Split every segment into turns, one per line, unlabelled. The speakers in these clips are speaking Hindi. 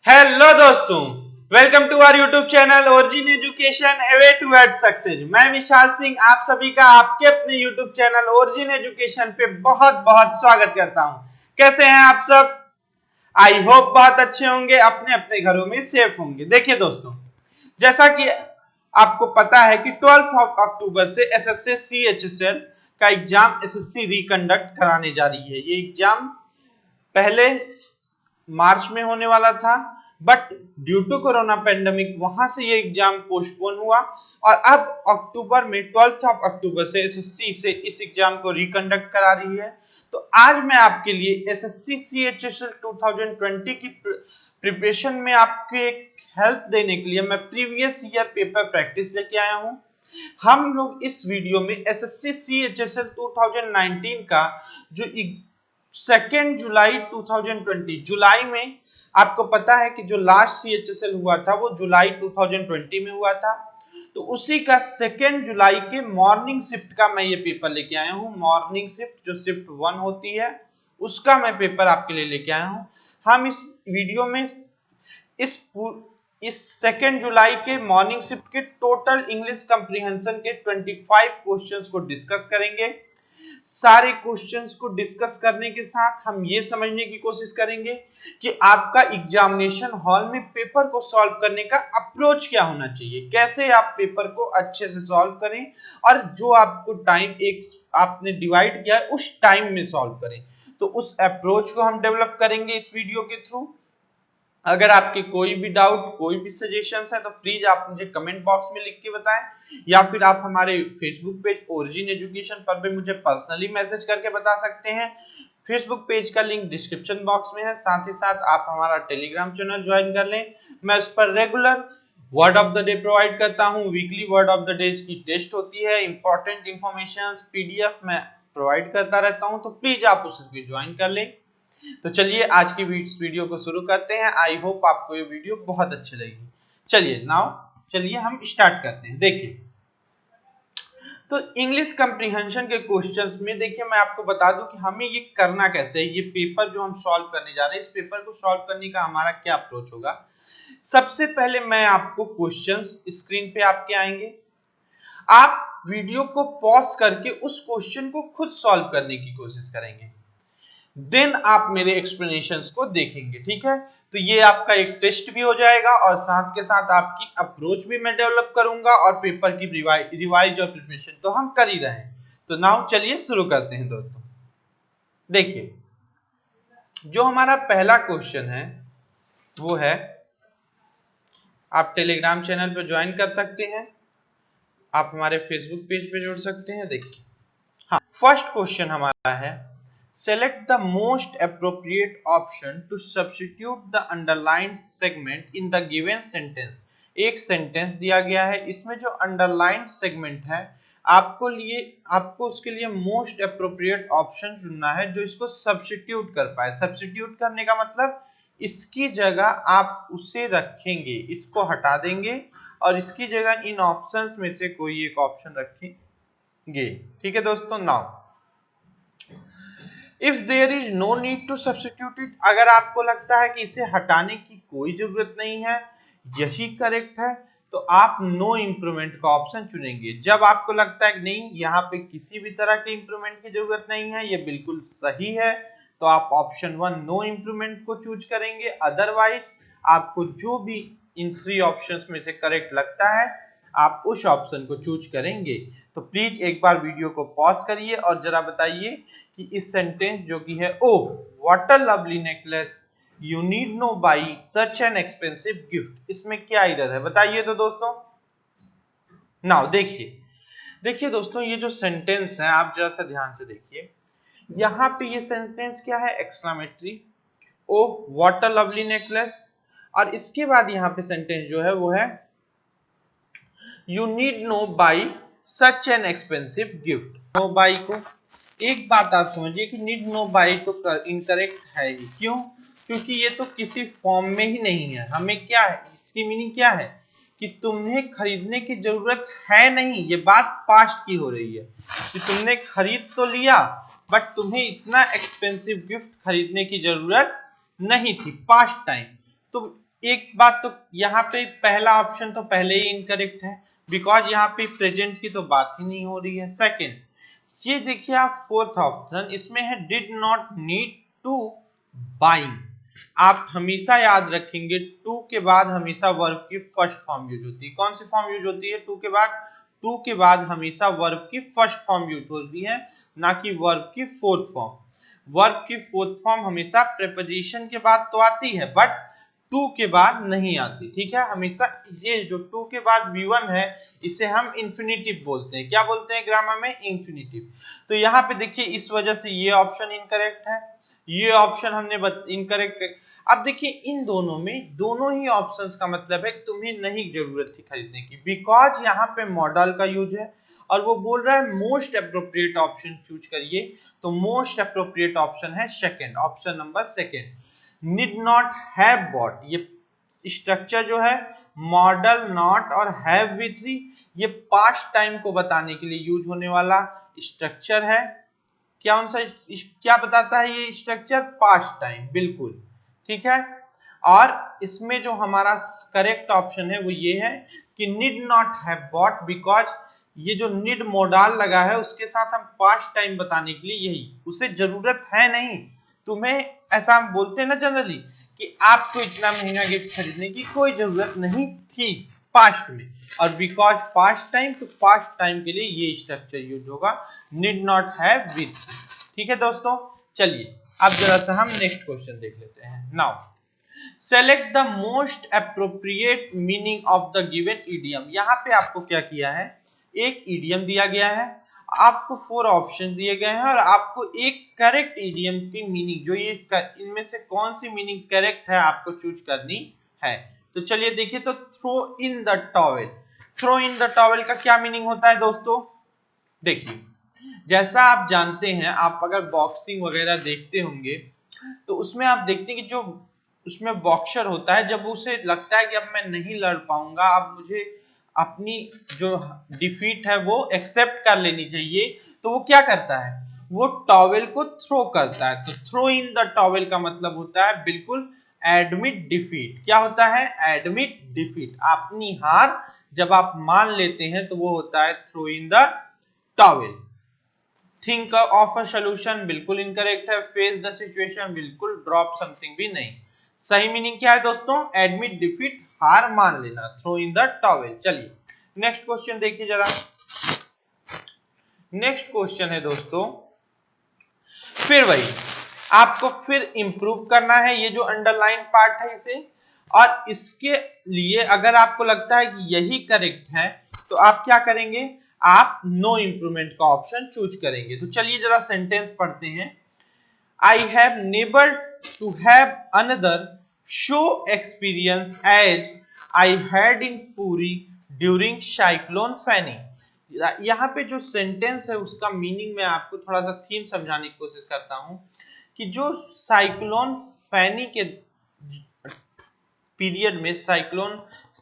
हेलो दोस्तों, welcome to our YouTube channel origin education a way towards success. मैं विशाल सिंह आप सभी का आपके अपने यूट्यूब चैनल ओरिजिन एजुकेशन पे बहुत बहुत स्वागत करता हूं। कैसे हैं आप सब? आई होप बहुत अच्छे होंगे, अपने अपने घरों में सेफ होंगे। देखिए दोस्तों, जैसा कि आपको पता है कि 12 अक्टूबर से एसएससी सीएचएसएल का एग्जाम एसएससी रिकंडक्ट कराने जा रही है। ये एग्जाम पहले मार्च में होने वाला था, but due to corona pandemic वहां से ये एग्जाम पोस्टपोन हुआ और अब अक्टूबर में 12 अक्टूबर से एसएससी से इस एग्जाम को रिकंडक्ट करा रही है। तो आज मैं आपके लिए एसएससी सीएचएसएल 2020 की प्रिपरेशन में आपके हेल्प देने के लिए मैं प्रीवियस ईयर पेपर प्रैक्टिस लेके आया हूं। हम लोग इस वीडियो में एसएससी सीएचएसएल 2019 का जो 2 जुलाई 2020 जुलाई में, आपको पता है कि जो लास्ट सीएचएसएल हुआ था वो जुलाई 2020 में हुआ था, तो उसी का 2 जुलाई के मॉर्निंग शिफ्ट का मैं ये पेपर लेके आया हूँ। मॉर्निंग शिफ्ट जो शिफ्ट 1 होती है उसका मैं पेपर आपके लिए लेके आया हूँ। हम इस वीडियो में इस 2 जुलाई के मॉर्निंग शिफ्ट के टोटल इंग्लिश कंप्रीहेंशन के 25 क्वेश्चंस को डिस्कस करेंगे। सारे क्वेश्चंस को डिस्कस करने के साथ हम ये समझने की कोशिश करेंगे कि आपका एग्जामिनेशन हॉल में पेपर को सॉल्व करने का अप्रोच क्या होना चाहिए, कैसे आप पेपर को अच्छे से सॉल्व करें और जो आपको टाइम एक आपने डिवाइड किया है उस टाइम में सॉल्व करें। तो उस अप्रोच को हम डेवलप करेंगे इस वीडियो के थ्रू। अगर आपके कोई भी डाउट, कोई भी सजेशंस है तो प्लीज आप मुझे कमेंट बॉक्स में लिख के बताएं, या फिर आप हमारे फेसबुक पेज ओरिजिन एजुकेशन पर भी मुझे पर्सनली मैसेज करके बता सकते हैं। फेसबुक पेज का लिंक डिस्क्रिप्शन बॉक्स में है। साथ ही साथ आप हमारा टेलीग्राम चैनल ज्वाइन कर लें। मैं उस पर regular word of the day provide करता हूँ। Weekly word of the day की टेस्ट होती है, इंपॉर्टेंट इंफॉर्मेशन पीडीएफ में प्रोवाइड करता रहता हूँ, तो प्लीज आप उसे ज्वाइन कर लें। तो चलिए आज की वीडियो को शुरू करते हैं। आई होप आपको ये वीडियो बहुत अच्छी लगेगी। चलिए हम स्टार्ट करते हैं। देखिए, तो इंग्लिश कंप्रीहेंशन के क्वेश्चंस में देखिए, मैं आपको बता दूं कि हमें ये करना कैसे है। ये पेपर जो हम सॉल्व करने जा रहे हैं, इस पेपर को सॉल्व करने का हमारा क्या अप्रोच होगा। सबसे पहले मैं आपको क्वेश्चंस स्क्रीन पे आपके आएंगे, आप वीडियो को पॉज करके उस क्वेश्चन को खुद सॉल्व करने की कोशिश करेंगे, देन आप मेरे एक्सप्लेनेशंस को देखेंगे। ठीक है, तो ये आपका एक टेस्ट भी हो जाएगा और साथ के साथ आपकी अप्रोच भी मैं डेवलप करूंगा और पेपर की रिवाइज और प्रिपरेशन तो हम कर ही रहे हैं। तो नाउ चलिए शुरू करते हैं दोस्तों। देखिए, जो हमारा पहला क्वेश्चन है वो है, आप टेलीग्राम चैनल पर ज्वाइन कर सकते हैं, आप हमारे फेसबुक पेज पे जुड़ सकते हैं। देखिए, हाँ, फर्स्ट क्वेश्चन हमारा है, select the most appropriate option to substitute the underlined segment in the given sentence। एक सेंटेंस दिया गया है, इसमें जो अंडरलाइंड सेगमेंट है आपको उसके लिए मोस्ट अप्रोप्रिएट ऑप्शन चुनना है जो इसको सब्स्टिट्यूट कर पाए। सब्स्टिट्यूट करने का मतलब इसकी जगह आप उसे रखेंगे, इसको हटा देंगे और इसकी जगह इन ऑप्शंस में से कोई एक ऑप्शन रखेंगे। ठीक है दोस्तों, now if there is no need to substitute it, अगर आपको लगता है कि इसे हटाने की कोई जरूरत नहीं है, यही करेक्ट है, तो आप नो इंप्रूवमेंट का ऑप्शन चुनेंगे। जब आपको लगता है कि नहीं, यहाँ पे किसी भी तरह के इंप्रूवमेंट की जरूरत नहीं है, ये बिल्कुल सही है, तो आप ऑप्शन 1 नो इंप्रूवमेंट को चूज करेंगे। अदरवाइज आपको जो भी इन 3 ऑप्शंस में से करेक्ट लगता है आप उस ऑप्शन को चूज करेंगे। तो प्लीज एक बार वीडियो को पॉज करिए और जरा बताइए कि इस सेंटेंस जो कि है, oh what a lovely necklace you need no buy such an expensive gift, इसमें क्या एरर है बताइए तो दोस्तों। नाउ देखिए दोस्तों, ये जो सेंटेंस है आप जरा सा ध्यान से देखिए, यहाँ पे ये सेंटेंस क्या है, exclamatory, oh what a lovely necklace, और इसके बाद यहाँ पे सेंटेंस जो है वो है, you need no buy such an expensive gift. No buy को, एक बात आप समझिए कि नीड नो बाई तो इनकरेक्ट है ही। क्यों? क्योंकि ये तो किसी फॉर्म में ही नहीं है। हमें क्या है, इसकी मीनिंग क्या है कि तुम्हें खरीदने की जरूरत है नहीं, ये बात पास्ट की हो रही है कि तुमने खरीद तो लिया बट तुम्हें इतना एक्सपेंसिव गिफ्ट खरीदने की जरूरत नहीं थी, पास्ट टाइम। तो एक बात तो यहाँ पे पहला ऑप्शन तो पहले ही इनकरेक्ट है, बिकॉज यहाँ पे प्रेजेंट की तो बात ही नहीं हो रही है। सेकंड, ये देखिए आप फोर्थ ऑप्शन, इसमें है did not need to buying. आप हमेशा याद रखेंगे टू के बाद हमेशा वर्ब की फर्स्ट फॉर्म यूज होती है। कौन सी फॉर्म यूज होती है टू के बाद? टू के बाद हमेशा वर्ब की फर्स्ट फॉर्म यूज होती है, ना कि वर्ब की फोर्थ फॉर्म। वर्ब की फोर्थ फॉर्म हमेशा प्रीपोजिशन के बाद तो आती है, बट टू के बाद नहीं आती, ठीक है। हमेशा ये जो टू के बाद V1 है, इसे हम इंफिनिटिव बोलते हैं। क्या बोलते हैं ग्रामर में? इंफिनिटिव। तो यहाँ पे देखिए इस वजह से ये ऑप्शन इनकरेक्ट है, ये ऑप्शन हमने इनकरेक्ट। अब देखिए इन दोनों में, दोनों ही ऑप्शंस का मतलब है तुम्हें नहीं जरूरत थी खरीदने की, बिकॉज यहाँ पे मॉडल का यूज है और वो बोल रहा है मोस्ट अप्रोप्रिएट ऑप्शन चूज करिए। तो मोस्ट अप्रोप्रिएट ऑप्शन है second, option number second, need not have bought. ये स्ट्रक्चर जो है मॉडल, नॉट और हैव विद थ्री, ये पास्ट टाइम को बताने के लिए यूज होने वाला स्ट्रक्चर है। क्या बताता है ये स्ट्रक्चर? पास्ट टाइम, बिल्कुल ठीक है। और इसमें जो हमारा करेक्ट ऑप्शन है वो ये है कि need not have bought, because ये जो नीड मोडाल लगा है उसके साथ हम पास्ट टाइम बताने के लिए, यही उसे जरूरत है नहीं तुम्हें। ऐसा हम बोलते हैं ना जनरली कि आपको इतना महंगा गिफ्ट खरीदने की कोई जरूरत नहीं थी पास्ट में, और बिकॉज पास्ट टाइम, तो पास्ट टाइम के लिए ये स्ट्रक्चर यूज होगा, नीड नॉट हैव विद। ठीक है दोस्तों, चलिए अब जरा सा हम नेक्स्ट क्वेश्चन देख लेते हैं। Now select the most appropriate meaning of the given idiom. यहाँ पे आपको क्या किया है, एक इडियम दिया गया है, आपको 4 ऑप्शन दिए गए हैं और आपको एक करेक्ट इडियम की मीनिंग, जो ये इनमें से कौन सी मीनिंग करेक्ट है आपको चूज करनी है। तो चलिए देखिए, तो throw in the towel, throw in the towel का क्या मीनिंग होता है दोस्तों? देखिए, जैसा आप जानते हैं, आप अगर बॉक्सिंग वगैरह देखते होंगे तो उसमें आप देखते हैं कि जो उसमें बॉक्सर होता है, जब उसे लगता है कि अब मैं नहीं लड़ पाऊंगा, अब मुझे अपनी जो डिफीट है वो एक्सेप्ट कर लेनी चाहिए, तो वो क्या करता है, वो टॉवेल को थ्रो करता है। तो थ्रो इन द टॉवेल का मतलब होता है बिल्कुल एडमिट डिफीट। क्या होता है? Admit defeat. अपनी हार जब आप मान लेते हैं तो वो होता है throw in the towel. Think of a solution, बिल्कुल इनकरेक्ट है। फेस द सिचुएशन, बिल्कुल। ड्रॉप समथिंग भी नहीं। सही मीनिंग क्या है दोस्तों? एडमिट डिफीट, हार मान लेना, थ्रो इन द टॉवेल। चलिए नेक्स्ट क्वेश्चन देखिए जरा। नेक्स्ट क्वेश्चन है दोस्तों, फिर वही आपको फिर इंप्रूव करना है ये जो अंडरलाइन पार्ट है इसे, और इसके लिए अगर आपको लगता है कि यही करेक्ट है तो आप क्या करेंगे, आप नो इंप्रूवमेंट का ऑप्शन चूज करेंगे। तो चलिए जरा सेंटेंस पढ़ते हैं। I have never to have another show experience as I had in Puri during cyclone Fani। यहाँ पे जो सेंटेंस है उसका मीनिंग मैं आपको थोड़ा सा थीम समझाने की कोशिश करता हूँ कि जो साइक्लोन फैनी के पीरियड में, साइक्लोन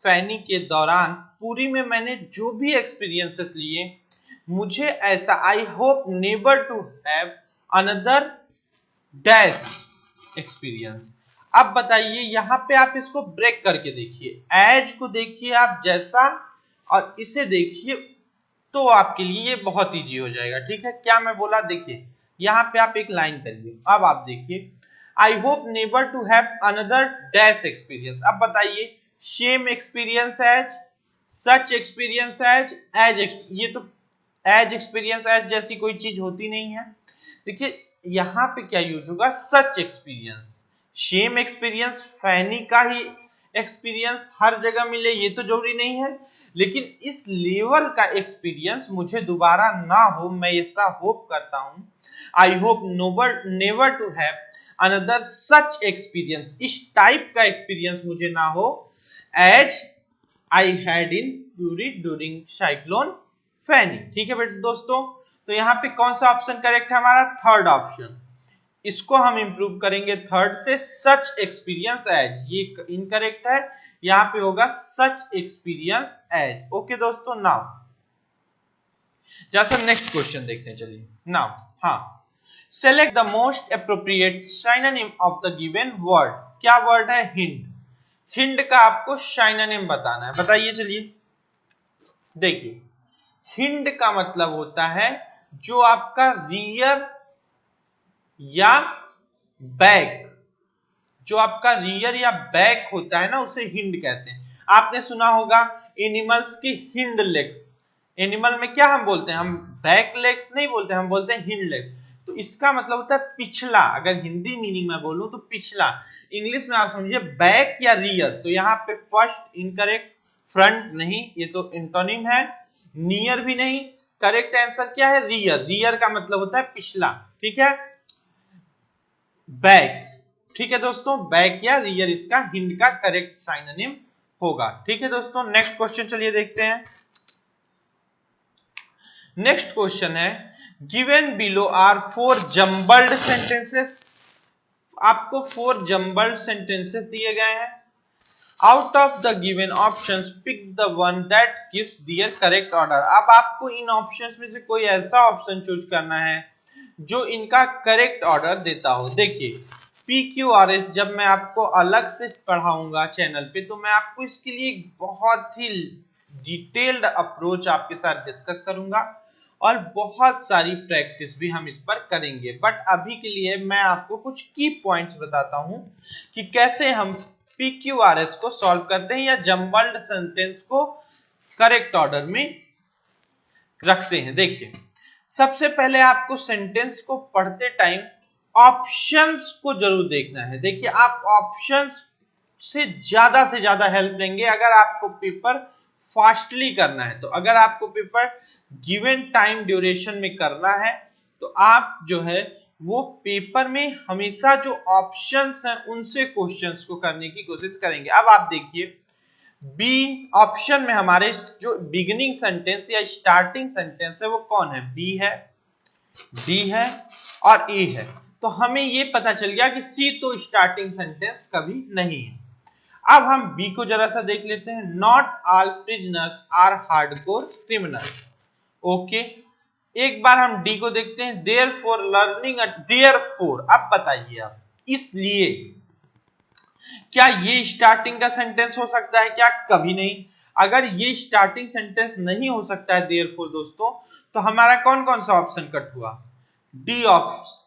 फैनी के दौरान पूरी में मैंने जो भी एक्सपीरियंसेस लिए, मुझे ऐसा I hope never to have another dash experience. अब बताइए यहाँ पे आप इसको ब्रेक करके देखिए, एज को देखिए आप जैसा, और इसे देखिए, तो आपके लिए ये बहुत इजी हो जाएगा। ठीक है, क्या मैं बोला? देखिए यहाँ पे आप एक लाइन करिए, अब आप देखिए I hope never to have another dash experience. अब बताइए same experience as, such experience as ये तो एज एक्सपीरियंस एज जैसी कोई चीज होती नहीं है। देखिए यहाँ पे क्या यूज होगा, सच एक्सपीरियंस। सेम एक्सपीरियंस, फैनी का ही एक्सपीरियंस हर जगह मिले ये तो जरूरी नहीं है, लेकिन इस लेवल का एक्सपीरियंस मुझे दोबारा ना हो, मैं ऐसा होप करता हूं। I hope never to have another such experience, इस टाइप का एक्सपीरियंस मुझे ना हो as I had in Puri during cyclone Fani. ठीक है बेटे दोस्तों, तो यहाँ पे कौन सा ऑप्शन करेक्ट है हमारा? Third option. इसको हम इंप्रूव करेंगे थर्ड से, सच एक्सपीरियंस एज, ये इनकरेक्ट है, यहाँ पे होगा सच एक्सपीरियंस एज। ओके दोस्तों, नाउ जैसा नेक्स्ट क्वेश्चन देखते हैं। चलिए नाउ, हाँ, select the most appropriate synonym of the given word. क्या वर्ड है? हिंट। हिंड का आपको सिनोनिम बताना है, बताइए। चलिए देखिए, हिंड का मतलब होता है जो आपका रियर या बैक, जो आपका रियर या बैक होता है ना, उसे हिंड कहते हैं। आपने सुना होगा एनिमल्स की हिंड लेग्स। एनिमल में क्या हम बोलते हैं, हम बैक लेग्स नहीं बोलते, हम बोलते हैं हिंड लेग्स। तो इसका मतलब होता है पिछला, अगर हिंदी मीनिंग में बोलूं तो पिछला। इंग्लिश में आप समझिए बैक या रियर। तो यहाँ पे फर्स्ट इनकरेक्ट, फ्रंट नहीं, ये तो एंटोनिम है। नियर भी नहीं, करेक्ट आंसर क्या है, रियर। रियर का मतलब होता है पिछला, ठीक है। बैक, ठीक है दोस्तों, बैक या रियर इसका हिंड का करेक्ट सिनोनिम होगा, ठीक है दोस्तों। नेक्स्ट क्वेश्चन चलिए देखते हैं। नेक्स्ट क्वेश्चन है, given below are 4 jumbled sentences. आपको 4 जम्बल्ड सेंटेंसेस दिए गए हैं। Out of the given options pick the one that gives their correct order. अब आपको इन ऑप्शंस में से कोई ऐसा ऑप्शन चूज करना है जो इनका करेक्ट ऑर्डर देता हो। देखिए PQRS जब मैं आपको अलग से पढ़ाऊंगा चैनल पे, तो मैं आपको इसके लिए बहुत ही डिटेल्ड अप्रोच आपके साथ डिस्कस करूंगा और बहुत सारी प्रैक्टिस भी हम इस पर करेंगे। बट अभी के लिए मैं आपको कुछ की पॉइंट्स बताता हूं कि कैसे हम PQRS को सॉल्व करते हैं या जम्बल्ड सेंटेंस को करेक्ट ऑर्डर में रखते हैं। देखिए सबसे पहले आपको सेंटेंस को पढ़ते टाइम ऑप्शंस को जरूर देखना है। देखिए आप ऑप्शंस से ज्यादा हेल्प लेंगे अगर आपको पेपर फास्टली करना है। तो अगर आपको पेपर गिवन टाइम ड्यूरेशन में करना है तो आप जो है वो पेपर में हमेशा जो ऑप्शंस हैं उनसे क्वेश्चंस को करने की कोशिश करेंगे। अब आप देखिए बी ऑप्शन में हमारे जो बिगिनिंग सेंटेंस या स्टार्टिंग सेंटेंस है वो कौन है, बी है, डी है और ए है। तो हमें ये पता चल गया कि सी तो स्टार्टिंग सेंटेंस कभी नहीं है। अब हम बी को जरा सा देख लेते हैं। Not all prisoners are hardcore criminals. Okay, एक बार हम डी को देखते हैं। देयरफॉर लर्निंग, देयरफॉर, अब बताइए आप, इसलिए, क्या ये स्टार्टिंग का सेंटेंस हो सकता है क्या, कभी नहीं। अगर ये स्टार्टिंग सेंटेंस नहीं हो सकता है देयरफॉर दोस्तों, तो हमारा कौन कौन सा ऑप्शन कट हुआ, डी ऑप्शन,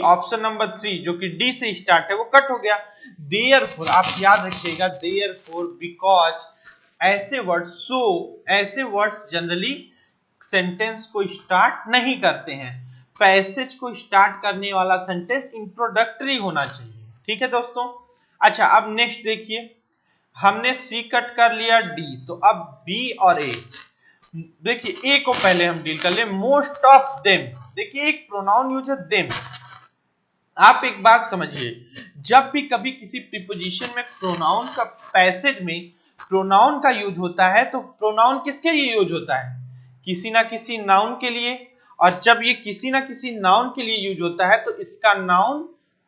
ऑप्शन नंबर 3 जो कि डी से स्टार्ट है वो कट हो गया। देयरफॉर आप याद रखिएगा, देयरफॉर, बिकॉज, ऐसे वर्ड्स, सो, ऐसे वर्ड्स जनरली सेंटेंस को स्टार्ट नहीं करते हैं। पैसेज को स्टार्ट करने वाला सेंटेंस इंट्रोडक्टरी होना चाहिए, ठीक है दोस्तों। अच्छा अब नेक्स्ट देखिए, हमने सी कट कर लिया, डी, तो अब बी और ए। देखिए ए को पहले हम डील कर ले। मोस्ट ऑफ देम, देखिए एक प्रोनाउन यूज है देम। आप एक बात समझिए, जब भी कभी किसी प्रीपोजिशन में प्रोनाउन का, पैसेज में प्रोनाउन का यूज होता है तो प्रोनाउन किसके लिए यूज होता है, किसी ना किसी नाउन के लिए। और जब ये किसी ना किसी नाउन के लिए यूज होता है तो इसका नाउन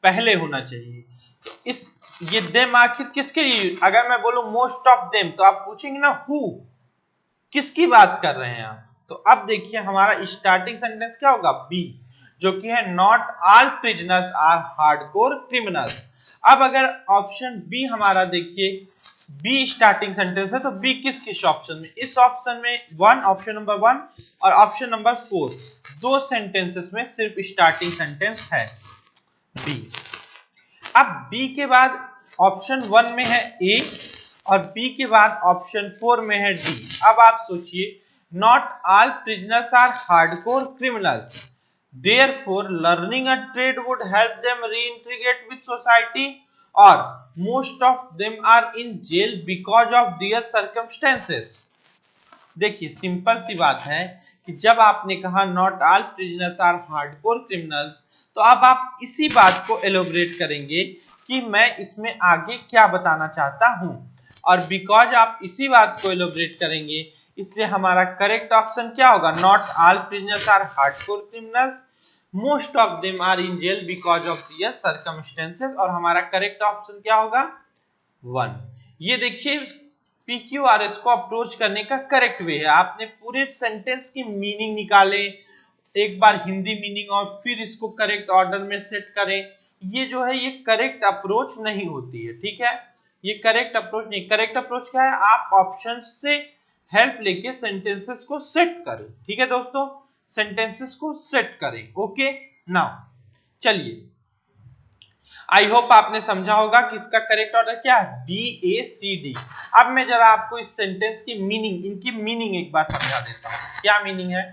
पहले होना चाहिए। तो इस ये देम आखिर किसके लिए, अगर मैं बोलूं मोस्ट ऑफ देम तो आप पूछेंगे ना हु, किसकी बात कर रहे हैं आप। तो अब देखिए हमारा स्टार्टिंग सेंटेंस क्या होगा, बी, जो कि है not all prisoners are hardcore criminals. अब अगर ऑप्शन बी हमारा देखिए, बी स्टार्टिंग सेंटेंस है, तो बी किस किस ऑप्शन में, इस ऑप्शन में वन, ऑप्शन नंबर 1 और ऑप्शन नंबर 4, दो सेंटेंसेस में सिर्फ स्टार्टिंग सेंटेंस है बी। अब बी के बाद ऑप्शन 1 में है ए और बी के बाद ऑप्शन 4 में है डी। अब आप सोचिए, not all prisoners are hardcore criminals, therefore learning a trade would help them reintegrate with society, और most of them are in jail because of their circumstances. देखिए सिंपल सी बात है कि जब आपने कहा not all prisoners are hardcore criminals, तो अब आप इसी बात को एलोबरेट करेंगे कि मैं इसमें आगे क्या बताना चाहता हूं, और बिकॉज आप इसी बात को एलोबरेट करेंगे इसलिए हमारा करेक्ट ऑप्शन क्या होगा, not all prisoners are hardcore criminals, most of them are in jail because of their circumstances, और हमारा करेक्ट ऑप्शन क्या होगा 1। ये देखिए PQRS को अप्रोच करने का करेक्ट वे है। आपने पूरे सेंटेंस की मीनिंग निकाले, एक बार हिंदी मीनिंग और फिर इसको करेक्ट ऑर्डर में सेट करें। ये जो है ये करेक्ट अप्रोच नहीं होती है, ठीक है। ये करेक्ट अप्रोच नहीं। करेक्ट अप्रोच क्या है, आप ऑप्शन से हेल्प लेके सेंटेंसेस को सेट करें। ठीक है दोस्तों, सेंटेंसेस को सेट करें। ओके नाउ चलिए, आई होप आपने समझा होगा कि इसका करेक्ट ऑर्डर क्या है, BACD। अब मैं जरा आपको इस सेंटेंस की मीनिंग, इनकी मीनिंग एक बार समझा देता हूं। क्या मीनिंग है,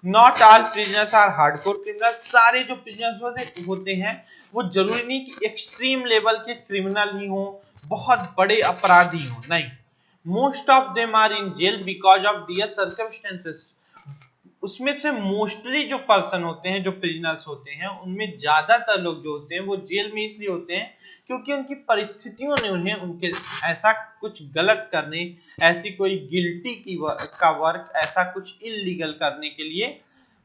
not all prisoners are hardcore criminal. सारे जो प्रिजनर्स होते हैं वो जरूरी नहीं कि एक्सट्रीम लेवल के क्रिमिनल ही हो, बहुत बड़े अपराधी हो, नहीं। Most of them are in jail because of their circumstances. उसमें से मोस्टली जो पर्सन होते हैं, जो प्रिजनर्स होते हैं, उनमें ज्यादातर लोग जो होते हैं वो जेल में इसलिए होते हैं क्योंकि उनकी परिस्थितियों ने उन्हें उनके ऐसा कुछ गलत करने, ऐसी कोई गिल्टी का वर्क, ऐसा कुछ इलीगल करने के लिए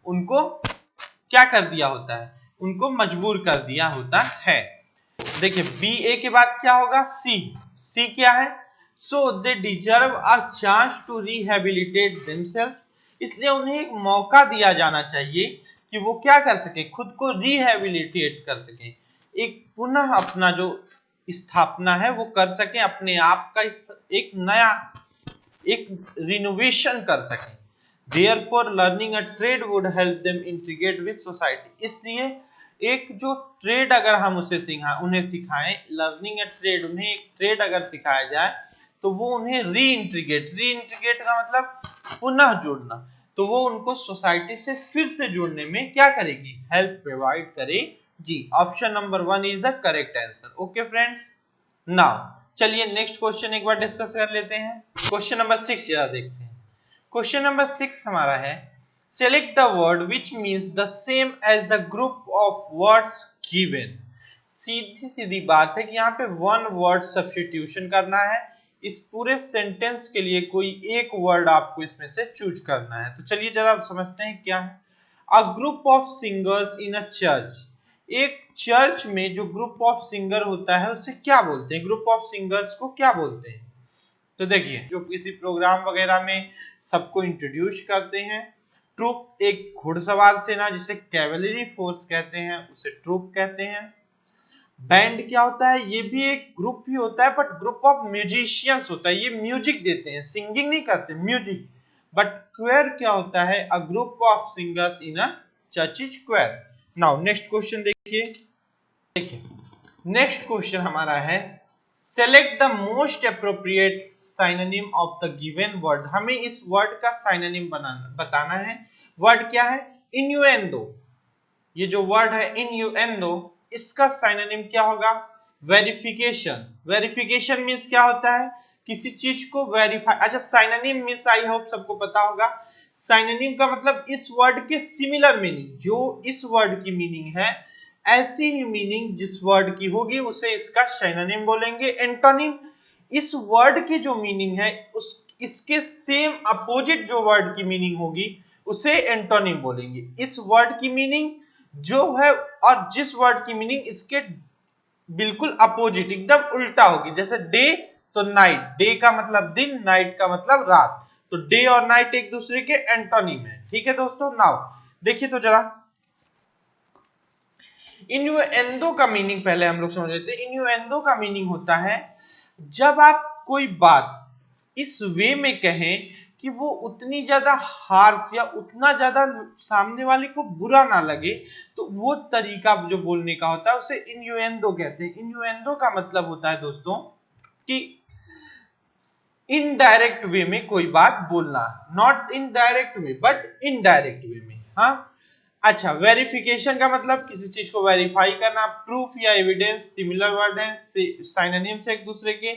उनको क्या कर दिया होता है, उनको मजबूर कर दिया होता है। देखिए BA के बाद क्या होगा, C क्या है, so they deserve a chance to rehabilitate themselves. इसलिए उन्हें एक मौका दिया जाना चाहिए कि वो क्या कर सके, खुद को रिहेबिलिटेट कर सके, एक पुनः अपना जो स्थापना है वो कर सके, अपने आप का एक नया एक रिनोवेशन कर सके। Therefore, learning a trade would help them integrate with society। इसलिए एक जो ट्रेड अगर हम उन्हें सिखाएं, लर्निंग ए ट्रेड, उन्हें एक ट्रेड अगर सिखाया जाए तो वो उन्हें रीइंटीग्रेट का मतलब पुनः जोड़ना, तो वो उनको सोसाइटी से फिर से जोड़ने में क्या करेगी, हेल्प प्रोवाइड करेगी। Option number 1 is the correct answer. Okay friends, now चलिए नेक्स्ट क्वेश्चन एक बार डिस्कस कर लेते हैं। क्वेश्चन नंबर 6 जरा देखते हैं। क्वेश्चन नंबर 6 हमारा है, select the word which means the same as the group of words given. सीधी सीधी बात है कि यहाँ पे वन वर्ड सब्स्टिट्यूशन करना है। इस पूरे सेंटेंस के लिए कोई एक वर्ड आपको इसमें से चूज करना है। तो चलिए जरा समझते हैं क्या है। A group of singers in a church. एक चर्च में जो ग्रुप ऑफ सिंगर होता है उसे क्या बोलते हैं, ग्रुप ऑफ सिंगर्स को क्या बोलते हैं। तो देखिए, जो किसी प्रोग्राम वगैरह में सबको इंट्रोड्यूस करते हैं। ट्रूप एक घुड़सवार सेना जिसे कैवेलरी फोर्स कहते हैं, उसे ट्रूप कहते हैं। बैंड क्या होता है, ये भी एक ग्रुप ही होता है, बट ग्रुप ऑफ म्यूजिशियंस होता है, ये म्यूजिक देते हैं, सिंगिंग नहीं करते, म्यूजिक। बट क्वेयर क्या होता है, a group of singers in a church is queer. Now next question देखिए नेक्स्ट क्वेश्चन हमारा है, select the most appropriate synonym of the given word. हमें इस वर्ड का साइनोनिम बताना है। वर्ड क्या है, इन्यूएंडो। ये जो वर्ड है इन्यूएंडो, इसका साइनोनिम क्या होगा, वेरिफिकेशन। वेरिफिकेशन मींस क्या होता है, किसी चीज को वेरीफाई। अच्छा, साइनोनिम मींस आई होप सबको पता होगा। साइनोनिम का मतलब इस वर्ड के सिमिलर मीनिंग, जो इस वर्ड की मीनिंग है ऐसी ही मीनिंग जिस वर्ड की होगी उसे इसका सिनोनिम बोलेंगे। एंटोनिम, इस वर्ड की जो मीनिंग है उस इसके सेम अपोजिट जो वर्ड की मीनिंग होगी उसे एंटोनिम बोलेंगे। इस वर्ड की मीनिंग जो है और जिस वर्ड की मीनिंग इसके बिल्कुल अपोजिट, एकदम उल्टा होगी। जैसे डे तो नाइट, डे का मतलब दिन, नाइट का मतलब रात, तो डे और नाइट एक दूसरे के एंटोनिम है। ठीक है दोस्तों, नाउ देखिए तो जरा इन्यूएंडो का मीनिंग पहले हम लोग समझ लेते हैं। इन्यूएंडो का मीनिंग होता है जब आप कोई बात इस वे में कहें कि वो उतनी ज्यादा हार्श या उतना ज्यादा सामने वाले को बुरा ना लगे, तो वो तरीका जो बोलने का होता है उसे इन्यूएंडो कहते हैं। इन्यूएंडो का मतलब होता है दोस्तों कि इनडायरेक्ट वे में कोई बात बोलना, not in direct way but indirect way में। हाँ, अच्छा, वेरिफिकेशन का मतलब किसी चीज को वेरीफाई करना। प्रूफ या एविडेंस सिमिलर वर्ड है, साइनोनिम से एक दूसरे के।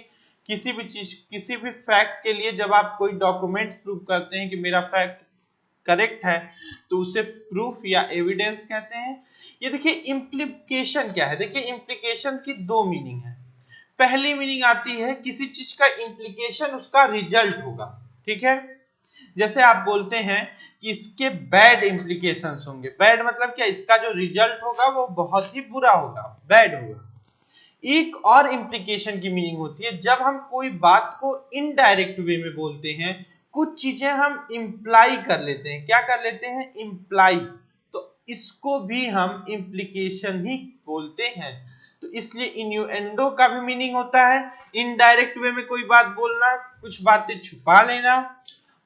किसी भी चीज, किसी भी फैक्ट के लिए जब आप कोई डॉक्यूमेंट प्रूव करते हैं कि मेरा फैक्ट करेक्ट है तो उसे प्रूफ या एविडेंस कहते हैं। ये देखिए इम्प्लीकेशन क्या है, देखिए इम्प्लीकेशन की दो मीनिंग है। पहली मीनिंग आती है किसी चीज का इम्प्लीकेशन उसका रिजल्ट होगा। ठीक है, जैसे आप बोलते हैं कि इसके बैड इंप्लीकेशंस होंगे। बैड मतलब क्या, इसका जो रिजल्ट होगा वो बहुत ही बुरा होगा, बैड होगा। एक और इंप्लीकेशन की मीनिंग होती है जब हम कोई बात को इनडायरेक्ट वे में बोलते हैं, कुछ चीजें हम इंप्लाई कर लेते हैं। क्या कर लेते हैं, इंप्लाई, तो इसको भी हम इंप्लीकेशन ही बोलते हैं। तो इसलिए इन्यूएंडो का भी मीनिंग होता है इनडायरेक्ट वे में कोई बात बोलना, कुछ बातें छुपा लेना,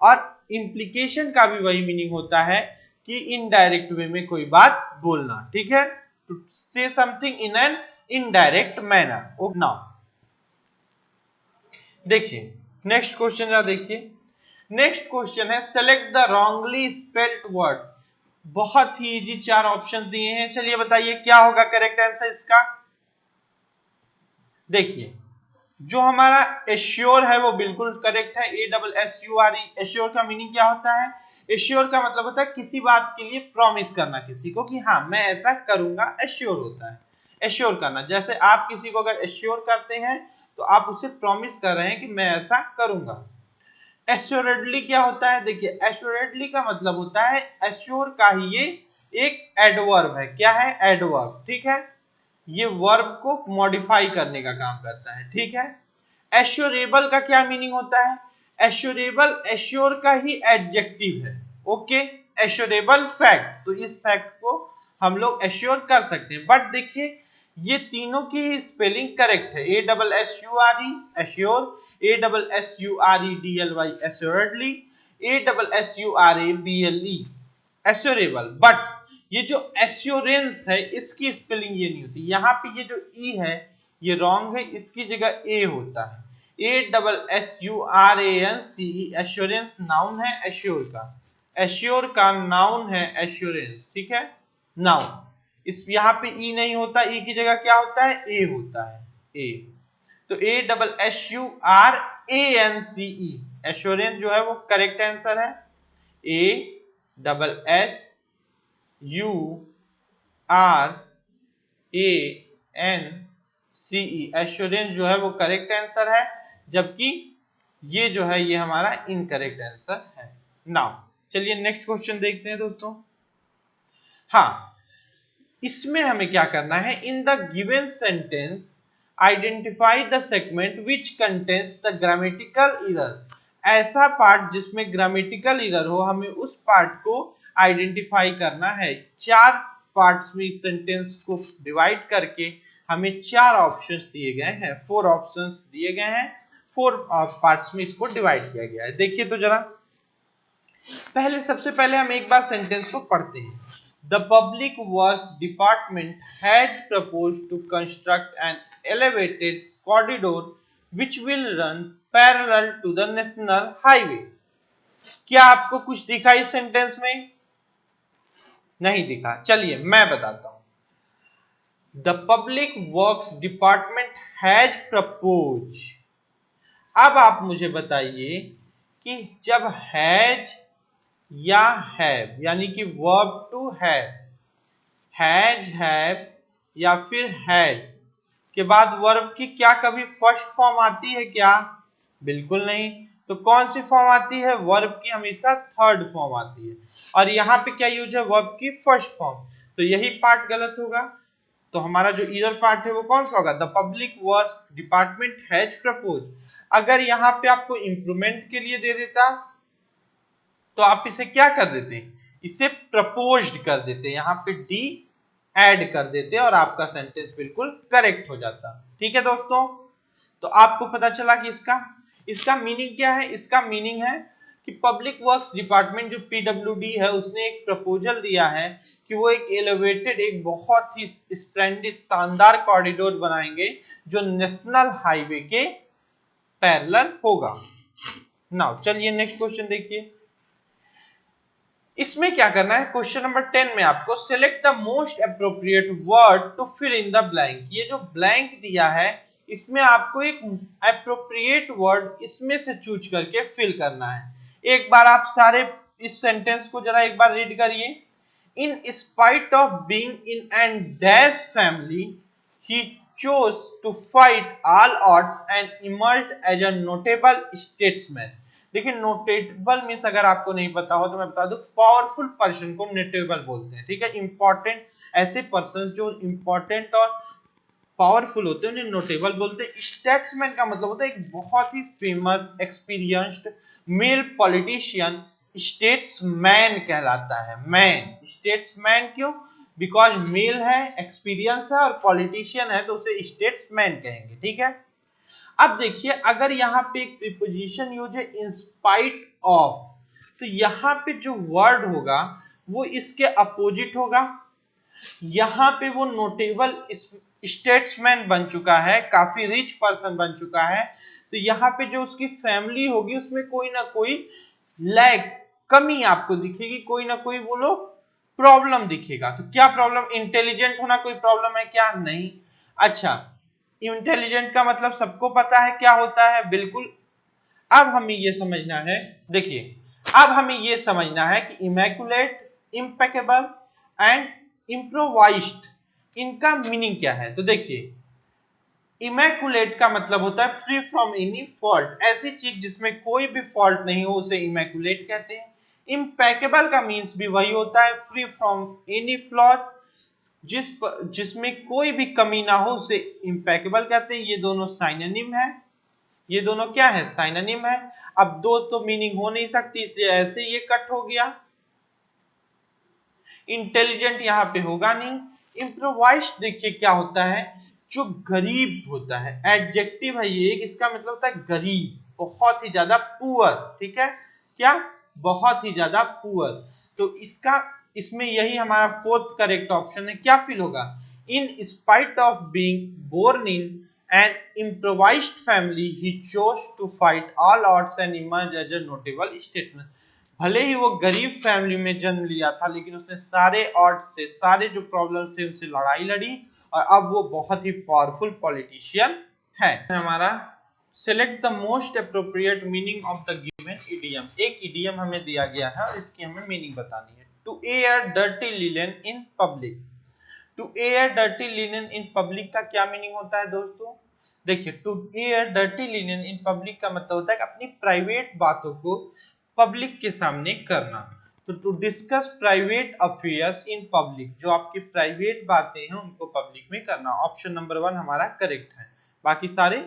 और इम्प्लीकेशन का भी वही मीनिंग होता है कि इनडायरेक्ट वे में कोई बात बोलना। ठीक है, to say something in an indirect manner. Oh now देखिए नेक्स्ट क्वेश्चन जरा देखिए। नेक्स्ट क्वेश्चन है select the wrongly spelled word. बहुत ही इजी 4 ऑप्शन दिए हैं, चलिए बताइए क्या होगा करेक्ट आंसर इसका। देखिए जो हमारा एश्योर है वो बिल्कुल करेक्ट है, ASSURE। एश्योर का मीनिंग क्या होता है? एश्योर का मतलब होता है किसी बात के लिए प्रॉमिस करना किसी को कि हाँ मैं ऐसा करूंगा, एश्योर होता है एश्योर करना। जैसे आप किसी को अगर एश्योर करते हैं तो आप उसे प्रॉमिस कर रहे हैं कि मैं ऐसा करूंगा। एश्योरेडली क्या होता है? देखिए एश्योरेडली का मतलब होता है एश्योर का ही ये एक एडवर्ब है। क्या है? एडवर्ब। ठीक है, ये वर्ब को मॉडिफाई करने का काम करता है। ठीक है, एश्योरेबल का क्या मीनिंग होता है? एश्योरेबल एश्योर का ही एडजेक्टिव है। ओके, एश्योरेबल फैक्ट, तो इस फैक्ट को हम लोग एश्योर कर सकते हैं। बट देखिए ये तीनों की स्पेलिंग करेक्ट है, ASSURE assure, ASSUREDLY assuredly, ASSURABLE assurable. But ये जो एश्योरेंस है इसकी स्पेलिंग ये नहीं होती, यहाँ पे ये जो ई है ये रॉन्ग है, इसकी जगह ए होता है, ASSURANCE। एश्योरेंस नाउन है एश्योर का, एश्योर का नाउन है एश्योरेंस। ठीक है, नाउन। इस यहाँ पे ई नहीं होता, ई की जगह क्या होता है? ए होता है, ए। तो ASSURANCE एश्योरेंस जो है वो करेक्ट आंसर है। ASSURANCE एश्योरेंस जो है वो करेक्ट आंसर है, जबकि ये जो है ये हमारा इनकरेक्ट आंसर है। नाउ चलिए नेक्स्ट क्वेश्चन देखते हैं दोस्तों। हाँ, इसमें हमें क्या करना है? In the given sentence identify the segment which contains the grammatical error. ऐसा पार्ट जिसमें ग्रामेटिकल एरर हो, हमें उस पार्ट को आइडेंटिफाई करना है। 4 पार्ट्स में इस सेंटेंस को डिवाइड करके हमें 4 ऑप्शंस दिए गए हैं, 4 ऑप्शंस दिए गए हैं, 4 पार्ट्स में इसको डिवाइड किया गया है। देखिए तो जरा सबसे पहले हम एक बार सेंटेंस को पढ़ते हैं। The public works department has proposed to construct an elevated corridor which will run parallel to the national highway। क्या आपको कुछ दिखा इस सेंटेंस में? नहीं दिखा, चलिए मैं बताता हूं। The public works department has proposed। अब आप मुझे बताइए कि जब हैज या हैव यानी कि verb to have, has, have या फिर हैड के बाद वर्ब की क्या कभी फर्स्ट फॉर्म आती है क्या? बिल्कुल नहीं। तो कौन सी फॉर्म आती है? वर्ब की हमेशा थर्ड फॉर्म आती है। और यहाँ पे क्या यूज है? वर्ब की फर्स्ट फॉर्म। तो यही पार्ट गलत होगा। तो हमारा जो एरर पार्ट है वो कौन सा होगा? The public work department has propose. अगर यहाँ पे आपको इंप्रूवमेंट के लिए दे देता तो आप इसे क्या कर देते? इसे प्रपोज्ड कर देते, यहाँ पे डी ऐड कर देते और आपका सेंटेंस बिल्कुल करेक्ट हो जाता। ठीक है दोस्तों, तो आपको पता चला कि इसका मीनिंग क्या है? इसका मीनिंग है कि पब्लिक वर्क्स डिपार्टमेंट जो PWD है उसने एक प्रपोजल दिया है कि वो एक एलिवेटेड, एक बहुत ही स्प्लेंडिड शानदार कॉरिडोर बनाएंगे जो नेशनल हाईवे के पैरेलल होगा। नाउ चलिए नेक्स्ट क्वेश्चन देखिए। इसमें क्या करना है? क्वेश्चन नंबर 10 में आपको select the most appropriate word to fill in the blank. ये जो ब्लैंक दिया है इसमें आपको एक एप्रोप्रिएट वर्ड इसमें से चूज करके फिल करना है। एक बार आप सारे इस सेंटेंस को जरा एक बार रीड करिए। इन spite of being in and dash family he chose to fight all odds and emerged as a notable statesman। देखिए नोटेबल मीन्स अगर आपको नहीं पता हो तो मैं बता दूं, पावरफुल पर्सन को नोटेबल बोलते हैं। ठीक है, इंपॉर्टेंट ऐसे पर्सन जो इंपॉर्टेंट और पावरफुल होते हैं उन्हें नोटेबल बोलते हैं। स्टेट्समैन का मतलब होता है एक बहुत ही famous experienced male politician statesman कहलाता है। मैन, स्टेट्समैन क्यों? बिकॉज मेल है, एक्सपीरियंस है और पॉलिटिशियन है तो उसे स्टेट्समैन कहेंगे, ठीक है। अब देखिए अगर यहाँ पे एक प्रीपोजिशन यूज है इन स्पाइट ऑफ, तो यहाँ पे जो वर्ड होगा वो इसके अपोजिट होगा। यहाँ पे वो नोटेबल स्टेट्समैन बन चुका है, काफी रिच पर्सन बन चुका है, तो यहाँ पे जो उसकी फैमिली होगी उसमें कोई ना कोई लैग, कमी आपको दिखेगी, कोई ना कोई बोलो प्रॉब्लम दिखेगा। तो क्या प्रॉब्लम, इंटेलिजेंट होना कोई प्रॉब्लम है क्या? नहीं। अच्छा, इंटेलिजेंट का मतलब सबको पता है क्या होता है, बिल्कुल। अब हमें ये समझना है, देखिए अब हमें ये समझना है कि इमैकुलेट, इम्पेकेबल एंड इम्प्रोवाइज्ड, इनका मीनिंग क्या है। तो देखिए इमैकुलेट का मतलब होता है फ्री फ्रॉम एनी फॉल्ट, ऐसी चीज जिसमें कोई भी फॉल्ट नहीं हो उसे इमैकुलेट कहते हैं। इम्पेकेबल का मीन्स भी वही होता है, फ्री फ्रॉम एनी फ्लॉ, जिसमें कोई भी कमी ना हो उसे इम्पेकेबल कहते हैं। ये दोनों साइनोनिम है, ये दोनों क्या है, साइनोनिम है। अब दो तो मीनिंग हो नहीं सकती इसलिए ऐसे ये कट हो गया। इंटेलिजेंट यहाँ पे होगा नहीं। इम्प्रोवाइज्ड देखिए क्या होता है, जो गरीब होता है, एडजेक्टिव है ये, इसका मतलब होता है गरीब, बहुत ही ज्यादा पुअर, ठीक है, क्या, बहुत ही ज्यादा पुअर। तो इसका, इसमें यही हमारा फोर्थ करेक्ट ऑप्शन है। क्या फील होगा, in spite of being born in an improvised family he chose to fight all odds and emerge as a notable statesman. भले ही वो गरीब फैमिली में जन्म लिया था लेकिन उसने सारे ऑड्स से, सारे जो प्रॉब्लम्स थे उससे लड़ाई लड़ी और अब वो बहुत ही पावरफुल पॉलिटिशियन है। हमारा select the most appropriate meaning of the given idiom. एक इडियम हमें दिया गया है और इसकी हमें मीनिंग बतानी है। To air dirty linen in public. To air dirty linen in public का क्या मीनिंग होता है दोस्तों? देखिए to air dirty linen in public का मतलब होता है कि अपनी प्राइवेट बातों को पब्लिक के सामने करना। तो to discuss private affairs in public, जो आपकी प्राइवेट बातें हैं उनको पब्लिक में करना। ऑप्शन नंबर 1 हमारा करेक्ट है, बाकी सारे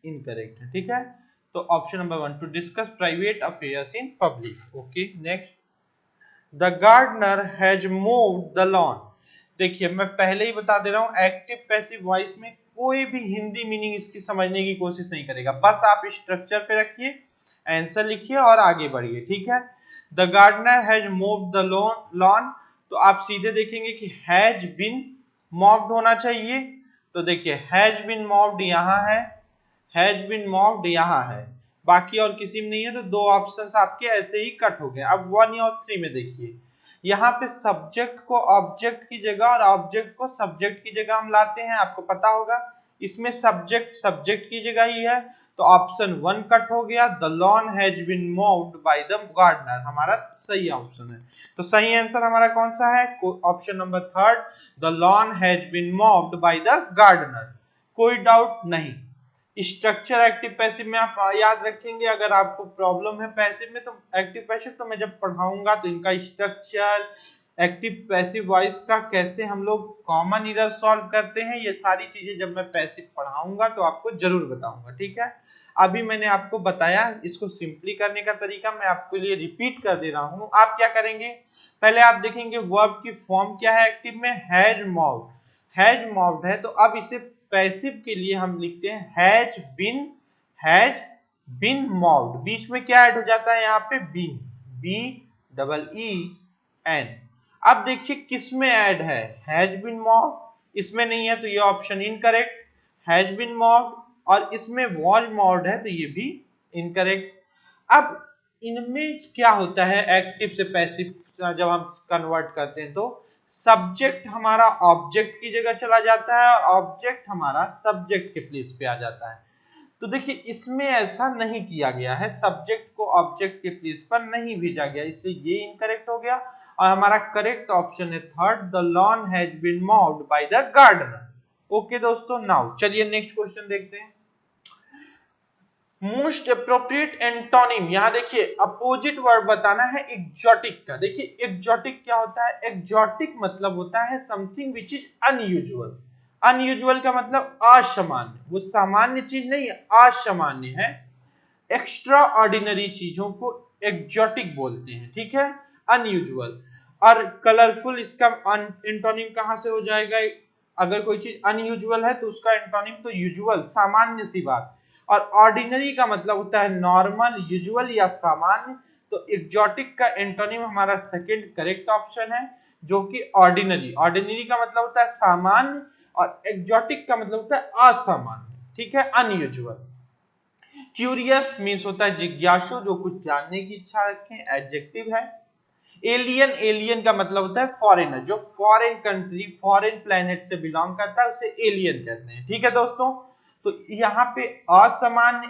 इनकरेक्ट है, ठीक है। तो option number 1 to discuss private affairs in public. Okay next, the gardener has moved the lawn. देखिए मैं पहले ही बता दे रहा हूं, एक्टिव पैसिव वॉइस में कोई भी हिंदी मीनिंग इसकी समझने की कोशिश नहीं करेगा, बस आप स्ट्रक्चर पे रखिए, आंसर लिखिए और आगे बढ़िए, ठीक है। The gardener has moved the lawn, तो आप सीधे देखेंगे कि हैज बीन मूव्ड होना चाहिए। तो देखिए हैज बीन मूव्ड यहाँ है, हैज बीन मूव्ड यहाँ है, बाकी और किसी में नहीं है, तो दो ऑप्शंस आपके ऐसे ही कट हो गए। अब 1 और 3 में देखिए, यहाँ पे सब्जेक्ट को ऑब्जेक्ट की जगह और ऑब्जेक्ट को सब्जेक्ट की जगह हम लाते हैं, आपको पता होगा। इसमें सब्जेक्ट सब्जेक्ट की जगह ही है, तो ऑप्शन 1 कट हो गया। The lawn has been moved by the gardener हमारा सही ऑप्शन है। तो सही आंसर हमारा कौन सा है, option number 3, the lawn has been moved by the gardener. कोई डाउट नहीं। स्ट्रक्चर एक्टिव पैसिव में आप याद रखेंगे, अगर आपको प्रॉब्लम है पैसिव में तो एक्टिव पैसिव, तो मैं जब पढ़ाऊंगा तो इनका स्ट्रक्चर, एक्टिव पैसिव वॉइस का कैसे हम लोग कॉमन एरर सॉल्व करते हैं, ये सारी चीजें जब मैं पैसिव पढ़ाऊंगा तो आपको जरूर बताऊंगा, ठीक है। अभी मैंने आपको बताया इसको सिंपली करने का तरीका, मैं आपके लिए रिपीट कर दे रहा हूं। आप क्या करेंगे, पहले आप देखेंगे वर्ब की फॉर्म क्या है एक्टिव में, हैज मूव्ड, हैज मूव्ड है, तो अब इसे पैसिव के लिए हम लिखते हैं हैज बीन मूव्ड। बीच में क्या ऐड हो जाता है यहाँ पे, been, B double E N. अब देखिए किस में ऐड है, हैज बीन मूव्ड, इसमें नहीं है तो ये option incorrect. Has been moved और इसमें वॉज मूव्ड है तो ये भी इनकरेक्ट। अब इनमें क्या होता है, एक्टिव से पैसिव जब हम कन्वर्ट करते हैं तो सब्जेक्ट हमारा ऑब्जेक्ट की जगह चला जाता है और ऑब्जेक्ट हमारा सब्जेक्ट के प्लेस पे आ जाता है। तो देखिए इसमें ऐसा नहीं किया गया है, सब्जेक्ट को ऑब्जेक्ट के प्लेस पर नहीं भेजा गया, इसलिए ये इनकरेक्ट हो गया और हमारा करेक्ट ऑप्शन है 3, the lawn has been moved by the gardener. Okay दोस्तों, नाउ चलिए नेक्स्ट क्वेश्चन देखते हैं। मोस्ट अप्रोप्रिएट एंटोनिम, यहां देखिए अपोजिट वर्ड बताना है एक्सोटिक का। देखिए एक्सोटिक क्या होता है, एक्सोटिक मतलब होता है something which is unusual. Unusual का मतलब असामान्य, वो सामान्य चीज नहीं है, असामान्य है। एक्स्ट्रा ऑर्डिनरी चीजों को एक्सोटिक बोलते हैं, ठीक है, अनयूजुअल। और कलरफुल इसका एंटोनिम कहां से हो जाएगा? अगर कोई चीज अनयूजुअल है तो उसका एंटोनिम तो यूजुअल, सामान्य सी बात। और ऑर्डिनरी का मतलब होता है नॉर्मल, यूजुअल या सामान्य। तो एग्जॉटिक का एंटोनिम हमारा सेकंड करेक्ट ऑप्शन है, जो कि ऑर्डिनरी। ऑर्डिनरी का मतलब होता है सामान्य और एग्जॉटिक का मतलब होता है असामान्य, ठीक है, अनयूजुअल। क्यूरियस मीन्स होता है जिज्ञासु, जो कुछ जानने की इच्छा रखें, एडजेक्टिव है। एलियन, एलियन का मतलब होता है फॉरेनर, जो फॉरेन कंट्री, फॉरेन प्लेनेट से बिलोंग करता है उसे एलियन कहते हैं, ठीक है दोस्तों। तो यहाँ पे असामान्य,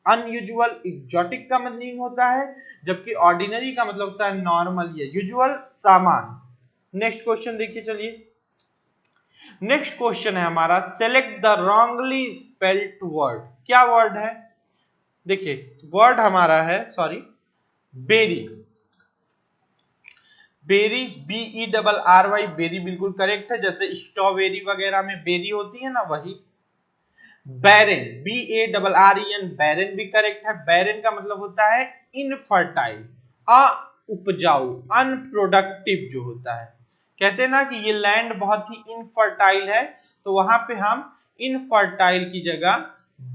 अनयूजुअल, एग्जॉटिक का मीनिंग होता है, जबकि ऑर्डिनरी का मतलब होता है नॉर्मल या यूजुअल, सामान्य। नेक्स्ट क्वेश्चन देखिए, चलिए। नेक्स्ट क्वेश्चन है हमारा, select the wrongly spelled word. क्या वर्ड है? देखिए वर्ड हमारा है, sorry, berry. Berry, BERRY, berry बिल्कुल करेक्ट है, जैसे स्ट्रॉबेरी वगैरह में बेरी होती है ना, वही। बैरन, BARREN, बैरन भी करेक्ट है। बैरन का मतलब होता है इनफर्टाइल, उपजाऊ, अनप्रोडक्टिव जो होता है। कहते हैं ना कि ये लैंड बहुत ही इनफर्टाइल है, तो वहां पे हम इनफर्टाइल की जगह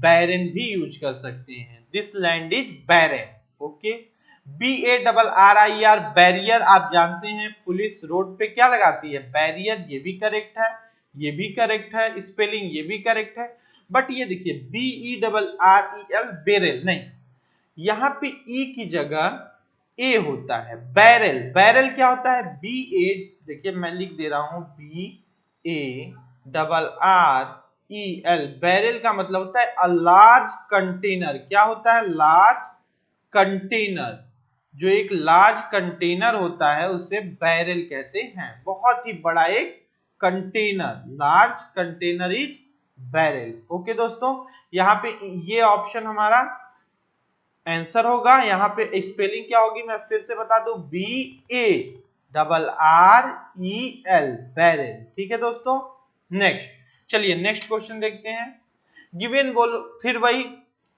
बैरन भी यूज कर सकते हैं। This land is barren, okay. BARRIER, barrier, आप जानते हैं पुलिस रोड पे क्या लगाती है? बैरियर, ये भी करेक्ट है, ये भी करेक्ट है, स्पेलिंग ये भी करेक्ट है। बट ये देखिए BERREL, बेरेल नहीं, यहाँ पे ई की जगह ए होता है, बैरल। बैरल क्या होता है? BA, देखिए मैं लिख दे रहा हूं, BARREL, बैरल का मतलब होता है अ लार्ज कंटेनर। क्या होता है? Large container. जो एक लार्ज कंटेनर होता है उसे बैरल कहते हैं, बहुत ही बड़ा एक container. Large container is barrel, okay दोस्तों। यहाँ पे ये ऑप्शन हमारा आंसर होगा। यहाँ पे स्पेलिंग क्या होगी मैं फिर से बता दूं, BARREL, बैरल, ठीक है दोस्तों। नेक्स्ट, चलिए नेक्स्ट क्वेश्चन देखते हैं। गिवन, बोलो, फिर वही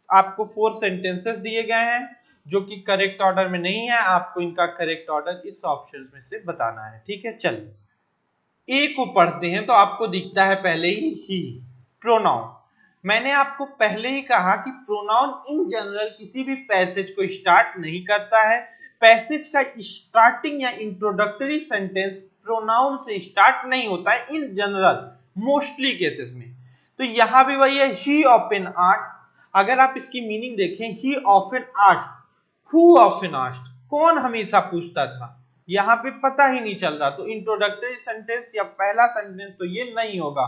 आपको 4 सेंटेंसेस दिए गए हैं जो कि करेक्ट ऑर्डर में नहीं है, आपको इनका करेक्ट ऑर्डर इस ऑप्शन में से बताना है, ठीक है। चलिए ए को पढ़ते हैं तो आपको दिखता है पहले ही प्रोनाउन। मैंने आपको पहले ही कहा कि प्रोनाउन इन जनरल किसी भी पैसेज को स्टार्ट नहीं करता है। पैसेज का स्टार्टिंग या इंट्रोडक्टरी सेंटेंस प्रोनाउन से स्टार्ट नहीं होता है इन जनरल, मोस्टली केसेस में। तो यहां भी वही है, ही ऑफन आस्क्ड। अगर आप इसकी मीनिंग देखें, ही often asked, who often asked, कौन हमेशा पूछता था, यहाँ पे पता ही नहीं चल रहा। तो इंट्रोडक्टरी सेंटेंस या पहला सेंटेंस तो ये नहीं होगा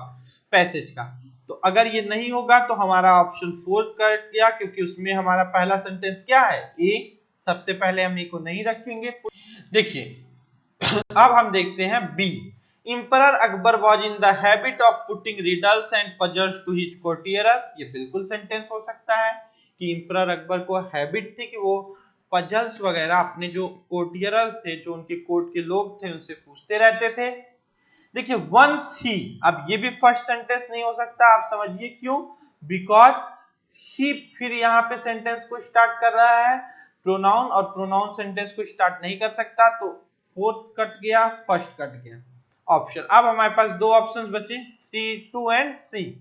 पैसेज का। तो अगर ये नहीं होगा तो हमारा ऑप्शन 4 करेक्ट गया, क्योंकि उसमें हमारा पहला सेंटेंस क्या है? ए। सबसे पहले हम ए को नहीं रखेंगे। देखिए अब हम देखते हैं B. Emperor Akbar was in the habit of putting riddles and puzzles to his courtiers। ये बिल्कुल सेंटेंस हो सकता है कि इंपरर अकबर को हैबिट थी कि वो पजल्स वगैरह अपने जो कोर्टियर्स थे, जो उनके कोर्ट के लोग थे, उनसे पूछते रहते थे। देखिए वंस ही, अब ये भी फर्स्ट सेंटेंस नहीं हो सकता, आप समझिए क्यों। बिकॉज ही फिर यहाँ पे सेंटेंस को स्टार्ट कर रहा है प्रोनाउन, और प्रोनाउन सेंटेंस को स्टार्ट नहीं कर सकता, तो फोर्थ कट गया, फर्स्ट कट गया ऑप्शन। अब हमारे पास दो ऑप्शंस बचे, 2 एंड 3।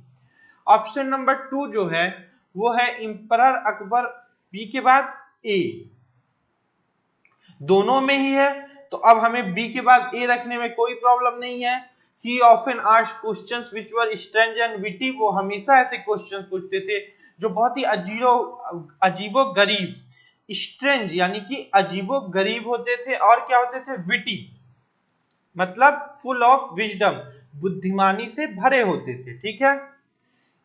ऑप्शन नंबर 2 जो है वो है इंपरर अकबर, बी के बाद ए, दोनों में ही है, तो अब हमें बी के बाद ए रखने में कोई प्रॉब्लम नहीं है। ही often asked questions which were strange and witty, वो हमेशा ऐसे क्वेश्चन पूछते थे जो बहुत ही अजीबो गरीब, स्ट्रेंज यानी कि अजीबो गरीब होते थे, और क्या होते थे? विटी, मतलब फुल ऑफ विजडम, बुद्धिमानी से भरे होते थे, ठीक है।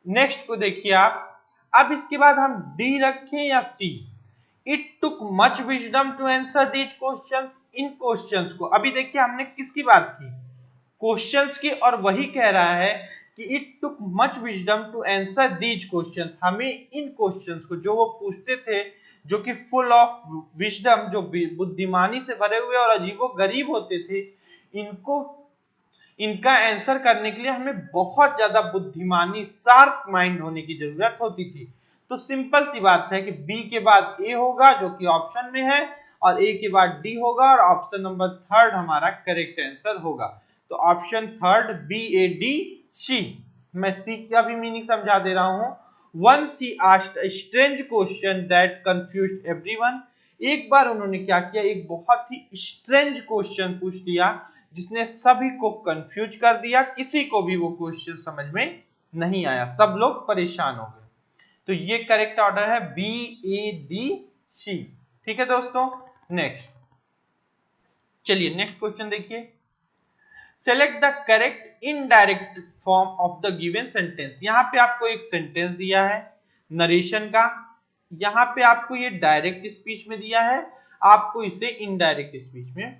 नेक्स्ट को देखिए आप, अब इसके बाद हम डी रखें या C. It took much wisdom to answer these questions. इन क्वेश्चंस को, अभी देखिए हमने किसकी बात की? क्वेश्चंस की, और वही कह रहा है कि it took much wisdom to answer these questions. हमें इन क्वेश्चंस को जो वो पूछते थे, जो कि फुल ऑफ विजडम, जो बुद्धिमानी से भरे हुए और अजीबो गरीब होते थे, इनका आंसर करने के लिए हमें बहुत ज्यादा बुद्धिमानी, शार्प माइंड होने की जरूरत होती थी। तो सिंपल सी बात है कि बी के बाद ए होगा, जो कि ऑप्शन में है, और ए के बाद डी होगा और ऑप्शन नंबर थर्ड हमारा करेक्ट आंसर होगा। तो option third B A D C. मैं सी का भी मीनिंग समझा दे रहा हूं। Once he asked a strange question that confused everyone। एक बार उन्होंने क्या किया, एक बहुत ही स्ट्रेंज क्वेश्चन पूछ लिया जिसने सभी को कंफ्यूज कर दिया, किसी को भी वो क्वेश्चन समझ में नहीं आया, सब लोग परेशान हो गए। तो ये करेक्ट ऑर्डर है बी ए डी सी। ठीक है दोस्तों, नेक्स्ट चलिए नेक्स्ट क्वेश्चन देखिए। Select the correct indirect form of the given sentence. यहां पे आपको एक सेंटेंस दिया है नरेशन का, यहां पे आपको ये डायरेक्ट स्पीच में दिया है, आपको इसे इनडायरेक्ट स्पीच में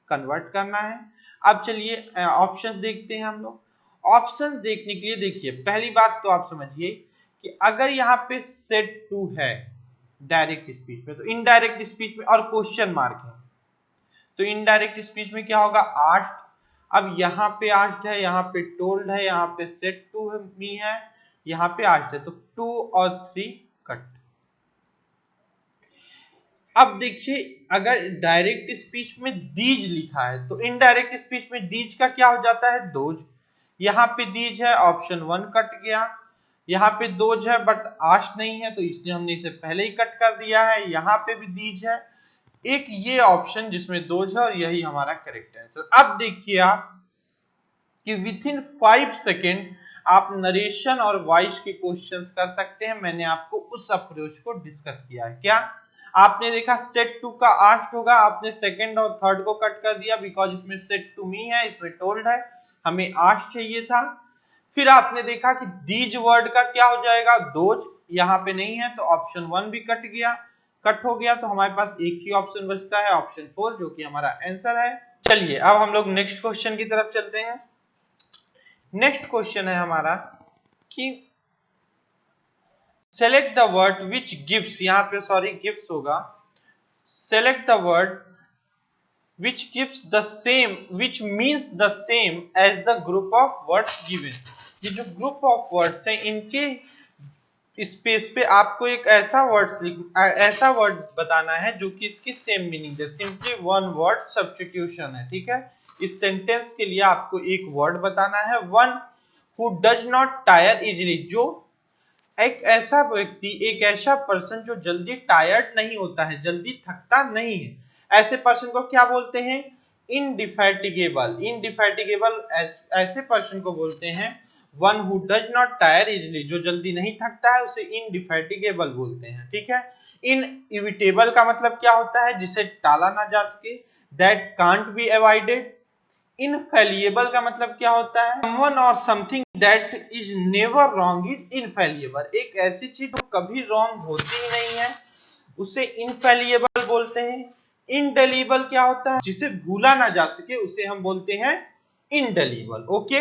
कन्वर्ट करना है। अब चलिए ऑप्शंस देखते हैं हम लोग। ऑप्शंस देखने के लिए देखिए, पहली बात तो आप समझिए कि अगर यहाँ पे सेड टू है डायरेक्ट स्पीच में, तो इनडायरेक्ट स्पीच में और क्वेश्चन मार्क है, तो इनडायरेक्ट स्पीच में क्या होगा, आस्क्ड। अब यहाँ पे आस्क्ड है, यहाँ पे टोल्ड है, यहाँ पे सेड टू मी है, यहाँ पे आस्क्ड है, तो 2 और 3 कट। अब देखिए अगर डायरेक्ट स्पीच में दीज लिखा है तो इनडायरेक्ट स्पीच में दीज का क्या हो जाता है, दोज। यहाँ पे दीज है, ऑप्शन 1 कट गया। यहाँ पे दोज है बट आस्क्ड नहीं है, तो इसलिए हमने इसे पहले ही कट कर दिया है। यहाँ पे भी दीज है, एक ये ऑप्शन जिसमें दोज है, और यही हमारा करेक्ट आंसर। अब देखिए आप कि विथ इन 5 सेकेंड आप नरेशन और वॉइस के क्वेश्चंस कर सकते हैं। मैंने आपको उस अप्रोच को डिस्कस किया है। क्या आपने देखा, सेट टू का आस्क्ड होगा, आपने सेकंड और थर्ड को कट कर दिया बिकॉज इसमें सेट टू मी है, इसमें टोल्ड है, हमें आस्क्ड चाहिए था। फिर आपने देखा कि दीज वर्ड का क्या हो जाएगा, दोज, यहाँ पे नहीं है, तो ऑप्शन 1 भी कट गया, कट हो गया, तो हमारे पास एक ही ऑप्शन बचता है, ऑप्शन 4, जो कि हमारा आंसर है। चलिए अब हम लोग नेक्स्ट क्वेश्चन की तरफ चलते हैं। नेक्स्ट क्वेश्चन है हमारा कि select the word which gives, यहाँ पे सॉरी गिव्स होगा, select the word which gives the same, which means the same as the group of words given। ये जो ग्रुप ऑफ वर्ड्स हैं इनके स्पेस पे आपको एक ऐसा वर्ड बताना है जो कि इसकी सेम मीनिंग है। सिंपली वन वर्ड सब्स्टिट्यूशन है, ठीक है। इस सेंटेंस के लिए आपको एक वर्ड बताना है, one who does not tyre easily, जो एक ऐसा व्यक्ति, एक ऐसा पर्सन जो जल्दी टायर्ड नहीं होता है, जल्दी थकता नहीं है, ऐसे पर्सन को क्या बोलते हैं, इनडिफैटिगेबल। इनडिफैटिगेबल ऐसे पर्सन को बोलते हैं, one who does not tyre easily, जो जल्दी नहीं थकता है, उसे इनडिफैटिगेबल बोलते हैं, ठीक है। इनइविटेबल का मतलब क्या होता है, जिसे टाला ना जा सके, that can't be avoided. Infallible का मतलब क्या होता है, समवन और something that is never wrong is infallible. एक ऐसी चीज जो कभी रॉन्ग होती ही नहीं है, उसे इनफेलिएबल बोलते हैं। इनडेलीबल क्या होता है, जिसे भूला ना जा सके, उसे हम बोलते हैं इनडेलीबल। ओके,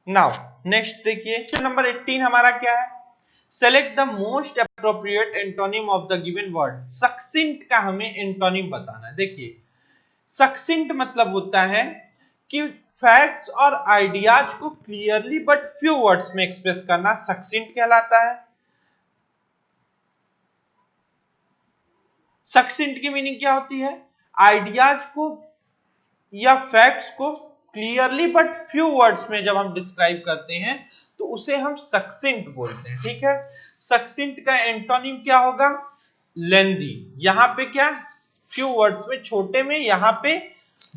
नाउ नेक्स्ट देखिए, नंबर 18 हमारा क्या है, select the most appropriate antonym of the given word. Succinct का हमें एंटोनिम बताना है। देखिए सक्सिंट मतलब होता है कि फैक्ट्स और आइडियाज को क्लियरली बट फ्यू वर्ड्स में एक्सप्रेस करना सक्सिंट कहलाता है। सक्सिंट की मीनिंग क्या होती है, आइडियाज को या फैक्ट्स को क्लियरली बट फ्यू वर्ड्स में जब हम डिस्क्राइब करते हैं तो उसे हम सक्सिंट बोलते हैं, ठीक है। सक्सिंट का एंटोनिम क्या होगा, लेंदी। यहां पे क्या, फ्यू वर्ड्स में, छोटे में, यहां पे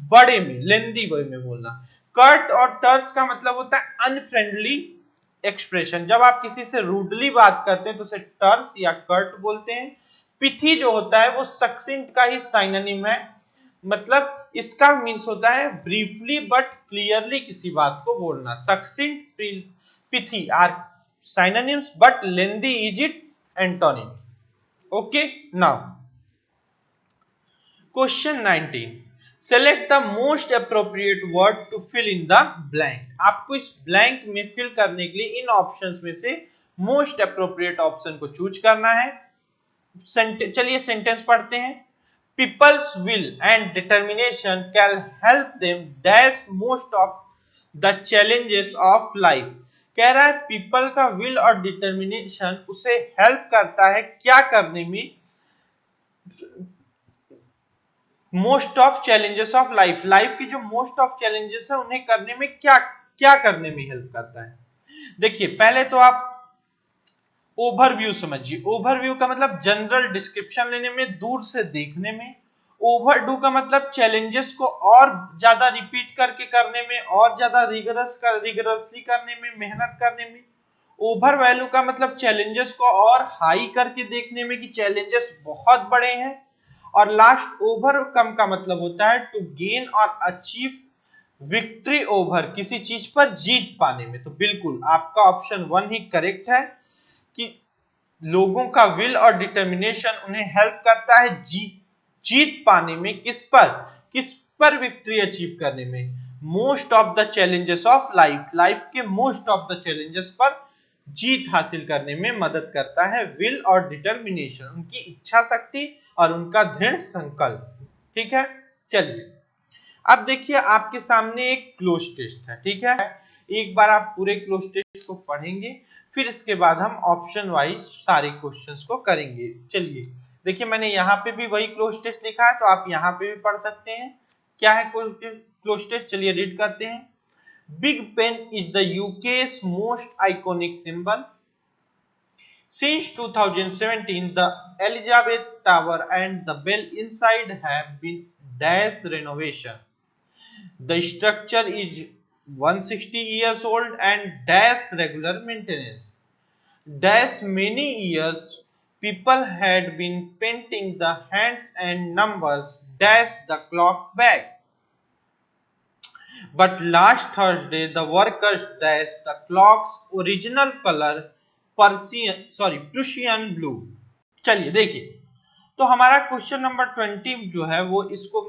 बड़े में, लेंदी वे में बोलना। कर्ट और टर्स का मतलब होता है अनफ्रेंडली एक्सप्रेशन। जब आप किसी से रूडली बात करते हैं तो उसे टर्स या कर्ट बोलते हैं। पिथी जो होता है वो सक्सिंट का ही साइनोनिम है, मतलब इसका मीन्स होता है ब्रीफली बट क्लियरली किसी बात को बोलना। सक्सिंट, pithy are synonyms but lengthy is its antonym। okay, now question 19, select the most appropriate word to fill in the blank। आपको इस ब्लैंक में फिल करने के लिए इन ऑप्शंस में से मोस्ट अप्रोप्रिएट ऑप्शन को चूज करना है। चलिए सेंटेंस पढ़ते हैं। People's will and determination can help them dash most of the challenges of life। कह रहा है पीपल का विल और डिटर्मिनेशन उसे हेल्प करता है क्या करने में, most of challenges of life, life की जो मोस्ट ऑफ चैलेंजेस है उन्हें करने में क्या क्या करने में हेल्प करता है। देखिए पहले तो आप ओवरव्यू समझिए, ओवरव्यू का मतलब जनरल डिस्क्रिप्शन लेने में, दूर से देखने में। ओवरडू का मतलब चैलेंजेस को और ज्यादा रिपीट करके करने में, और ज्यादा रिगरसली करने में, मेहनत करने में। ओवर वैल्यू का मतलब चैलेंजेस को और हाई करके देखने में कि चैलेंजेस बहुत बड़े हैं। और लास्ट ओवरकम का मतलब होता है टू गेन और अचीव विक्ट्री ओवर, किसी चीज पर जीत पाने में। तो बिल्कुल आपका ऑप्शन 1 ही करेक्ट है कि लोगों का विल और डिटर्मिनेशन उन्हें हेल्प करता है जीत पाने में। किस पर विक्ट्री अचीव करने में, most of the challenges of life, life के मोस्ट ऑफ द चैलेंजेस पर जीत हासिल करने में मदद करता है विल और डिटर्मिनेशन, उनकी इच्छा शक्ति और उनका दृढ़ संकल्प। ठीक है, चलिए अब देखिए आपके सामने एक क्लोज टेस्ट है। ठीक है, एक बार आप पूरे क्लोज टेस्ट को पढ़ेंगे, फिर इसके बाद हम ऑप्शन वाइज सारे क्वेश्चंस को करेंगे। चलिए देखिए मैंने यहाँ पे भी वही क्लोज टेस्ट लिखा है, तो आप यहाँ पे भी पढ़ सकते हैं क्या है क्लोज टेस्ट। चलिए रीड करते हैं। Big Ben is the UK's most iconic symbol. Since 2017, the Elizabeth Tower and the bell inside have been dash renovation. The structure is 160 years old and dash regular maintenance. Dash many years people had been painting the hands and numbers dash the clock back. But last Thursday the workers dashed the clock's original color Prussian blue. चलिए देखिए, तो हमारा क्वेश्चन नंबर 20 जो है वो इसको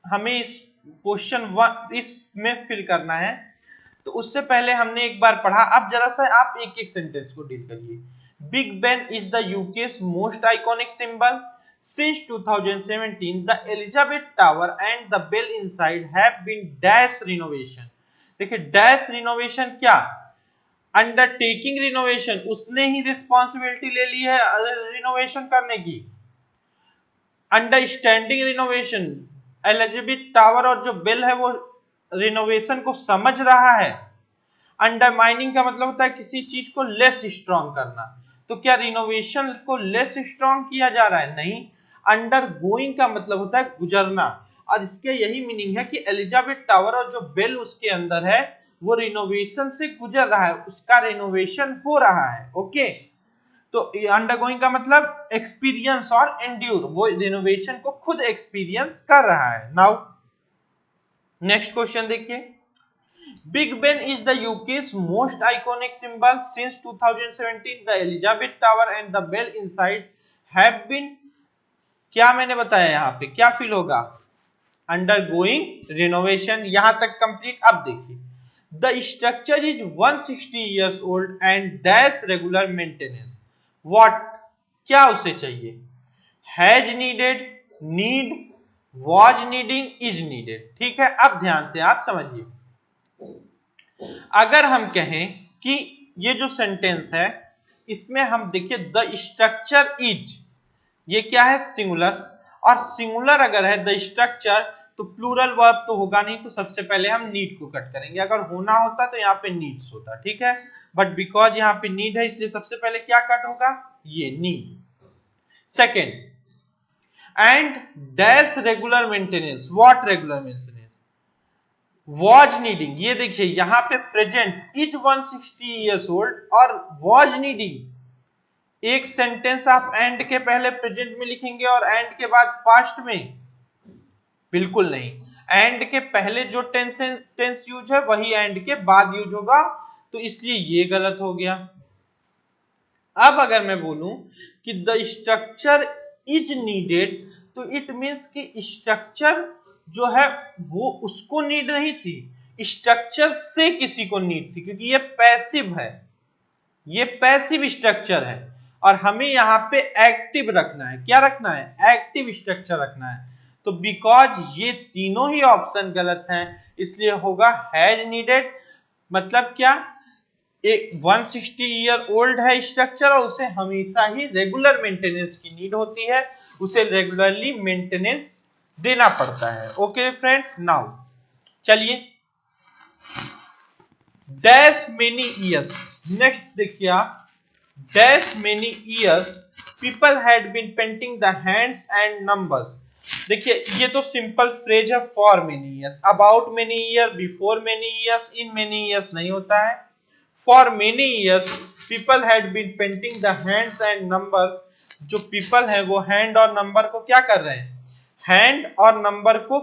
हमें इस क्वेश्चन 1 इसमें फिल करना है। तो उससे पहले हमने एक बार पढ़ा, अब जरा सा आप एक एक सेंटेंस को डील करिए। Big Ben is the UK's most iconic symbol. Since 2017, the Elizabeth Tower and the bell inside have been dash renovation. देखिए डैश रिनोवेशन क्या, अंडरटेकिंग रिनोवेशन, उसने ही रिस्पॉन्सिबिलिटी ले ली है रिनोवेशन करने की। अंडरस्टैंडिंग रिनोवेशन, एलिजाबेथ टावर और जो बेल है वो रिनोवेशन को समझ रहा है। अंडरमाइनिंग का मतलब होता है किसी चीज को लेस स्ट्रॉन्ग करना, तो क्या रिनोवेशन को लेस स्ट्रॉन्ग किया जा रहा है? नहीं। अंडर गोइंग का मतलब होता है गुजरना, और इसके यही मीनिंग है कि एलिजाबेथ टावर और जो बेल उसके अंदर है वो रिनोवेशन से गुजर रहा है, उसका रिनोवेशन हो रहा है। ओके, तो अंडरगोइंग का मतलब एक्सपीरियंस और एंड्यूर, वो रिनोवेशन को खुद एक्सपीरियंस कर रहा है। नाउ नेक्स्ट क्वेश्चन देखिए। Big Ben is the UK's most iconic symbol. Since 2017, the Elizabeth Tower and the bell inside have been, क्या मैंने बताया यहाँ पे क्या फील होगा? Undergoing renovation. यहां तक कंप्लीट। अब देखिए, the structure is 160 years old and that's regular maintenance. What, क्या उसे चाहिए? Has needed, need, was needing, is needed. ठीक है, अब ध्यान से आप समझिए। अगर हम कहें कि ये जो सेंटेंस है इसमें हम देखिए द स्ट्रक्चर इज, ये क्या है? सिंगुलर, और सिंगुलर अगर है द स्ट्रक्चर तो प्लूरल वर्ब तो होगा नहीं, तो सबसे पहले हम नीड को कट करेंगे। अगर होना होता तो यहाँ पे नीड्स होता। ठीक है, बट बिकॉज यहाँ पे नीड है इसलिए सबसे पहले क्या कट होगा? ये need. Second, and dash regular maintenance. What regular maintenance? was needing। ये देखिए यहाँ पे प्रेजेंट इज 160 years old और was needing। एक सेंटेंस आप एंड के पहले प्रेजेंट में लिखेंगे और एंड के बाद पास्ट में? बिल्कुल नहीं। एंड के पहले जो टेंस यूज है वही एंड के बाद यूज होगा, तो इसलिए ये गलत हो गया। अब अगर मैं बोलूं कि द स्ट्रक्चर इज नीडेड, तो इट मींस कि स्ट्रक्चर जो है वो उसको नीड नहीं थी, स्ट्रक्चर से किसी को नीड थी, क्योंकि ये पैसिव है, ये पैसिव स्ट्रक्चर है और हमें यहाँ पे एक्टिव रखना है। क्या रखना है? एक्टिव स्ट्रक्चर रखना है। तो बिकॉज ये तीनों ही ऑप्शन गलत हैं इसलिए होगा हैज नीडेड। मतलब क्या? एक 160 ईयर ओल्ड है स्ट्रक्चर और उसे हमेशा ही रेगुलर मेंटेनेंस की नीड होती है, उसे रेगुलरली मेंटेनेंस देना पड़ता है। ओके फ्रेंड्स, नाउ चलिए डैश मेनी ईयर्स, नेक्स्ट देखिए आप, dash many years people had been painting the hands and numbers. देखिए ये तो सिंपल फ्रेज है, for many years, about many year, before many years, in many years नहीं होता है। For many years people had been painting the hands and number, जो पीपल है वो हैंड और नंबर को क्या कर रहे हैं, हैंड और नंबर को।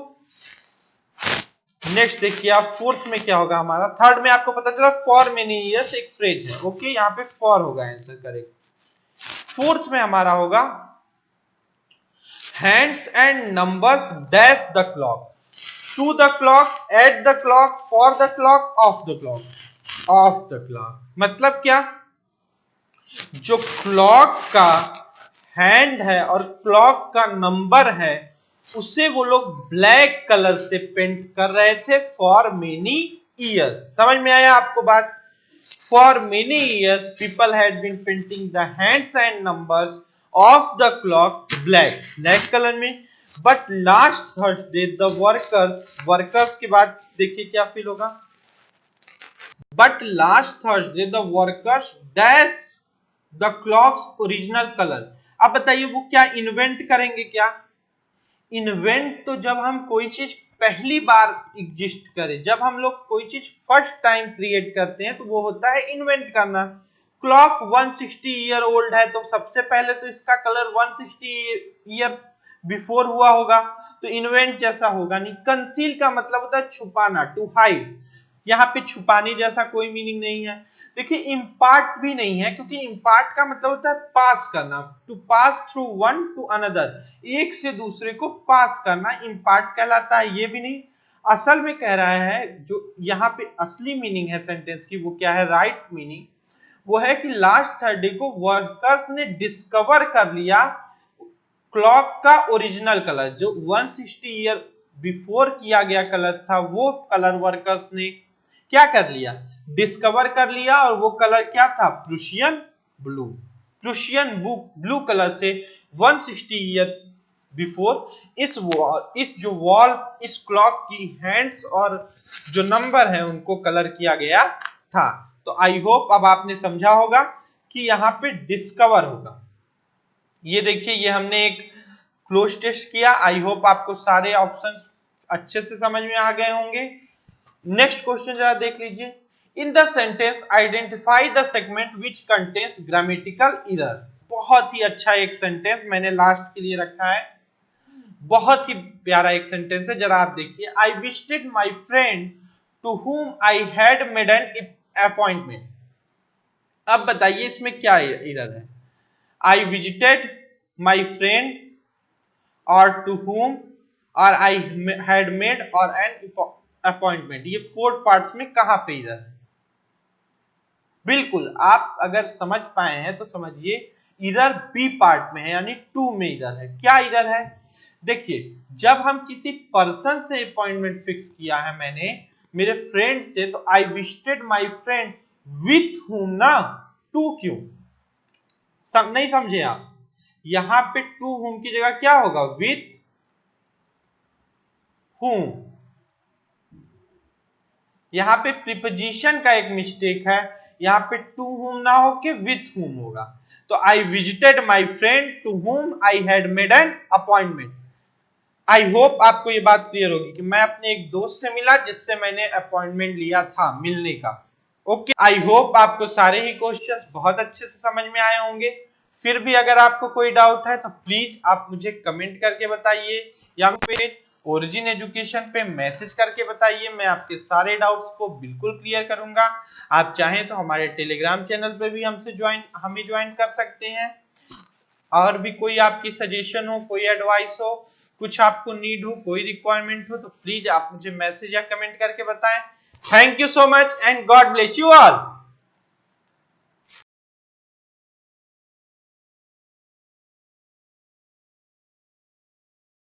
नेक्स्ट देखिए आप, फोर्थ में क्या होगा हमारा, थर्ड में आपको पता चला फॉर मेनी ईयर्स एक फ्रेज है। ओके, यहाँ पे फॉर होगा आंसर करेक्ट। फोर्थ में हमारा होगा hands and numbers dash the clock, to the clock, at the clock, for the clock, off the clock. Off the clock मतलब क्या, जो क्लॉक का हैंड है और क्लॉक का नंबर है उसे वो लोग ब्लैक कलर से पेंट कर रहे थे फॉर मेनी ईयर्स। समझ में आया आपको बात? For many years people had been painting the hands and numbers of the clock black colour में। But last Thursday the workers के बाद देखिए क्या फील होगा, but last Thursday the workers dash the clock's original colour. अब बताइए वो क्या इन्वेंट करेंगे? क्या इन्वेंट, तो जब हम कोई चीज पहली बार एग्जिस्ट करे, जब हम लोग कोई चीज फर्स्ट टाइम क्रिएट करते हैं तो वो होता है इन्वेंट करना। क्लॉक 160 ईयर ओल्ड है तो सबसे पहले तो इसका कलर 160 ईयर बिफोर हुआ होगा, तो इन्वेंट जैसा होगा नहीं। कंसील का मतलब होता है छुपाना, टू हाइड, यहाँ पे छुपाने जैसा कोई मीनिंग नहीं है। देखिए इम्पार्ट भी नहीं है, क्योंकि इम्पार्ट का मतलब होता है पास करना, to pass through one to another, एक से दूसरे को पास करना इम्पार्ट कहलाता है। ये भी नहीं, असल में कह रहा है जो यहाँ पे असली मीनिंग है सेंटेंस की वो क्या है, राइट मीनिंग वो है कि लास्ट थर्सडे को वर्कर्स ने डिस्कवर कर लिया क्लॉक का ओरिजिनल कलर, जो 160 ईयर बिफोर किया गया कलर था वो कलर वर्कर्स ने क्या कर लिया, डिस्कवर कर लिया। और वो कलर क्या था, Prussian blue. Prussian blue colour से 160 ईयर बिफोर इस जो वॉल, इस क्लॉक की हैंड्स और जो नंबर है उनको कलर किया गया था। तो आई होप अब आपने समझा होगा कि यहाँ पे डिस्कवर होगा। ये देखिए ये हमने एक क्लोज टेस्ट किया, आई होप आपको सारे ऑप्शंस अच्छे से समझ में आ गए होंगे। नेक्स्ट क्वेश्चन जरा देख लीजिए, in the sentence identify the segment which contains grammatical error. बहुत ही अच्छा एक सेंटेंस मैंने लास्ट के लिए रखा है, बहुत ही प्यारा एक सेंटेंस है, जरा आप देखिए। I visited my friend to whom I had made an appointment. अब बताइए इसमें क्या एरर है, आई विजिटेड माई फ्रेंड और टू हुम और आई हैड मेड और एन अपॉइंटमेंट, ये 4 पार्ट्स में कहां पे एरर है? बिल्कुल आप अगर समझ पाए हैं तो समझिए एरर बी पार्ट में है, यानी 2 में एरर है। क्या एरर है? देखिए जब हम किसी पर्सन से अपॉइंटमेंट फिक्स किया है मैंने मेरे फ्रेंड से, तो I visited my friend with whom ना, टू क्यों? नहीं समझे आप? यहां पे टू हुम की जगह क्या होगा, विथ हुम। यहां पे प्रीपोजिशन का एक मिस्टेक है, यहां पे टू हुम ना हो के विथ हुम होगा। तो I visited my friend to whom I had made an appointment. I hope आपको ये बात क्लियर होगी कि मैं अपने एक दोस्त से मिला जिससे मैंने अपॉइंटमेंट लिया था मिलने का। ओके, आई होप आपको सारे ही क्वेश्चंस बहुत अच्छे से समझ में आए होंगे। फिर भी अगर आपको कोई डाउट है तो प्लीज आप मुझे कमेंट करके बताइए या फिर ओरिजिन एजुकेशन पे मैसेज करके बताइए, मैं आपके सारे डाउट्स को बिल्कुल क्लियर करूंगा। आप चाहें तो हमारे टेलीग्राम चैनल पे भी हमें ज्वाइन कर सकते हैं। और भी कोई आपकी सजेशन हो, कोई एडवाइस हो, कुछ आपको नीड हो, कोई रिक्वायरमेंट हो तो प्लीज आप मुझे मैसेज या कमेंट करके बताएं। Thank you so much and God bless you all.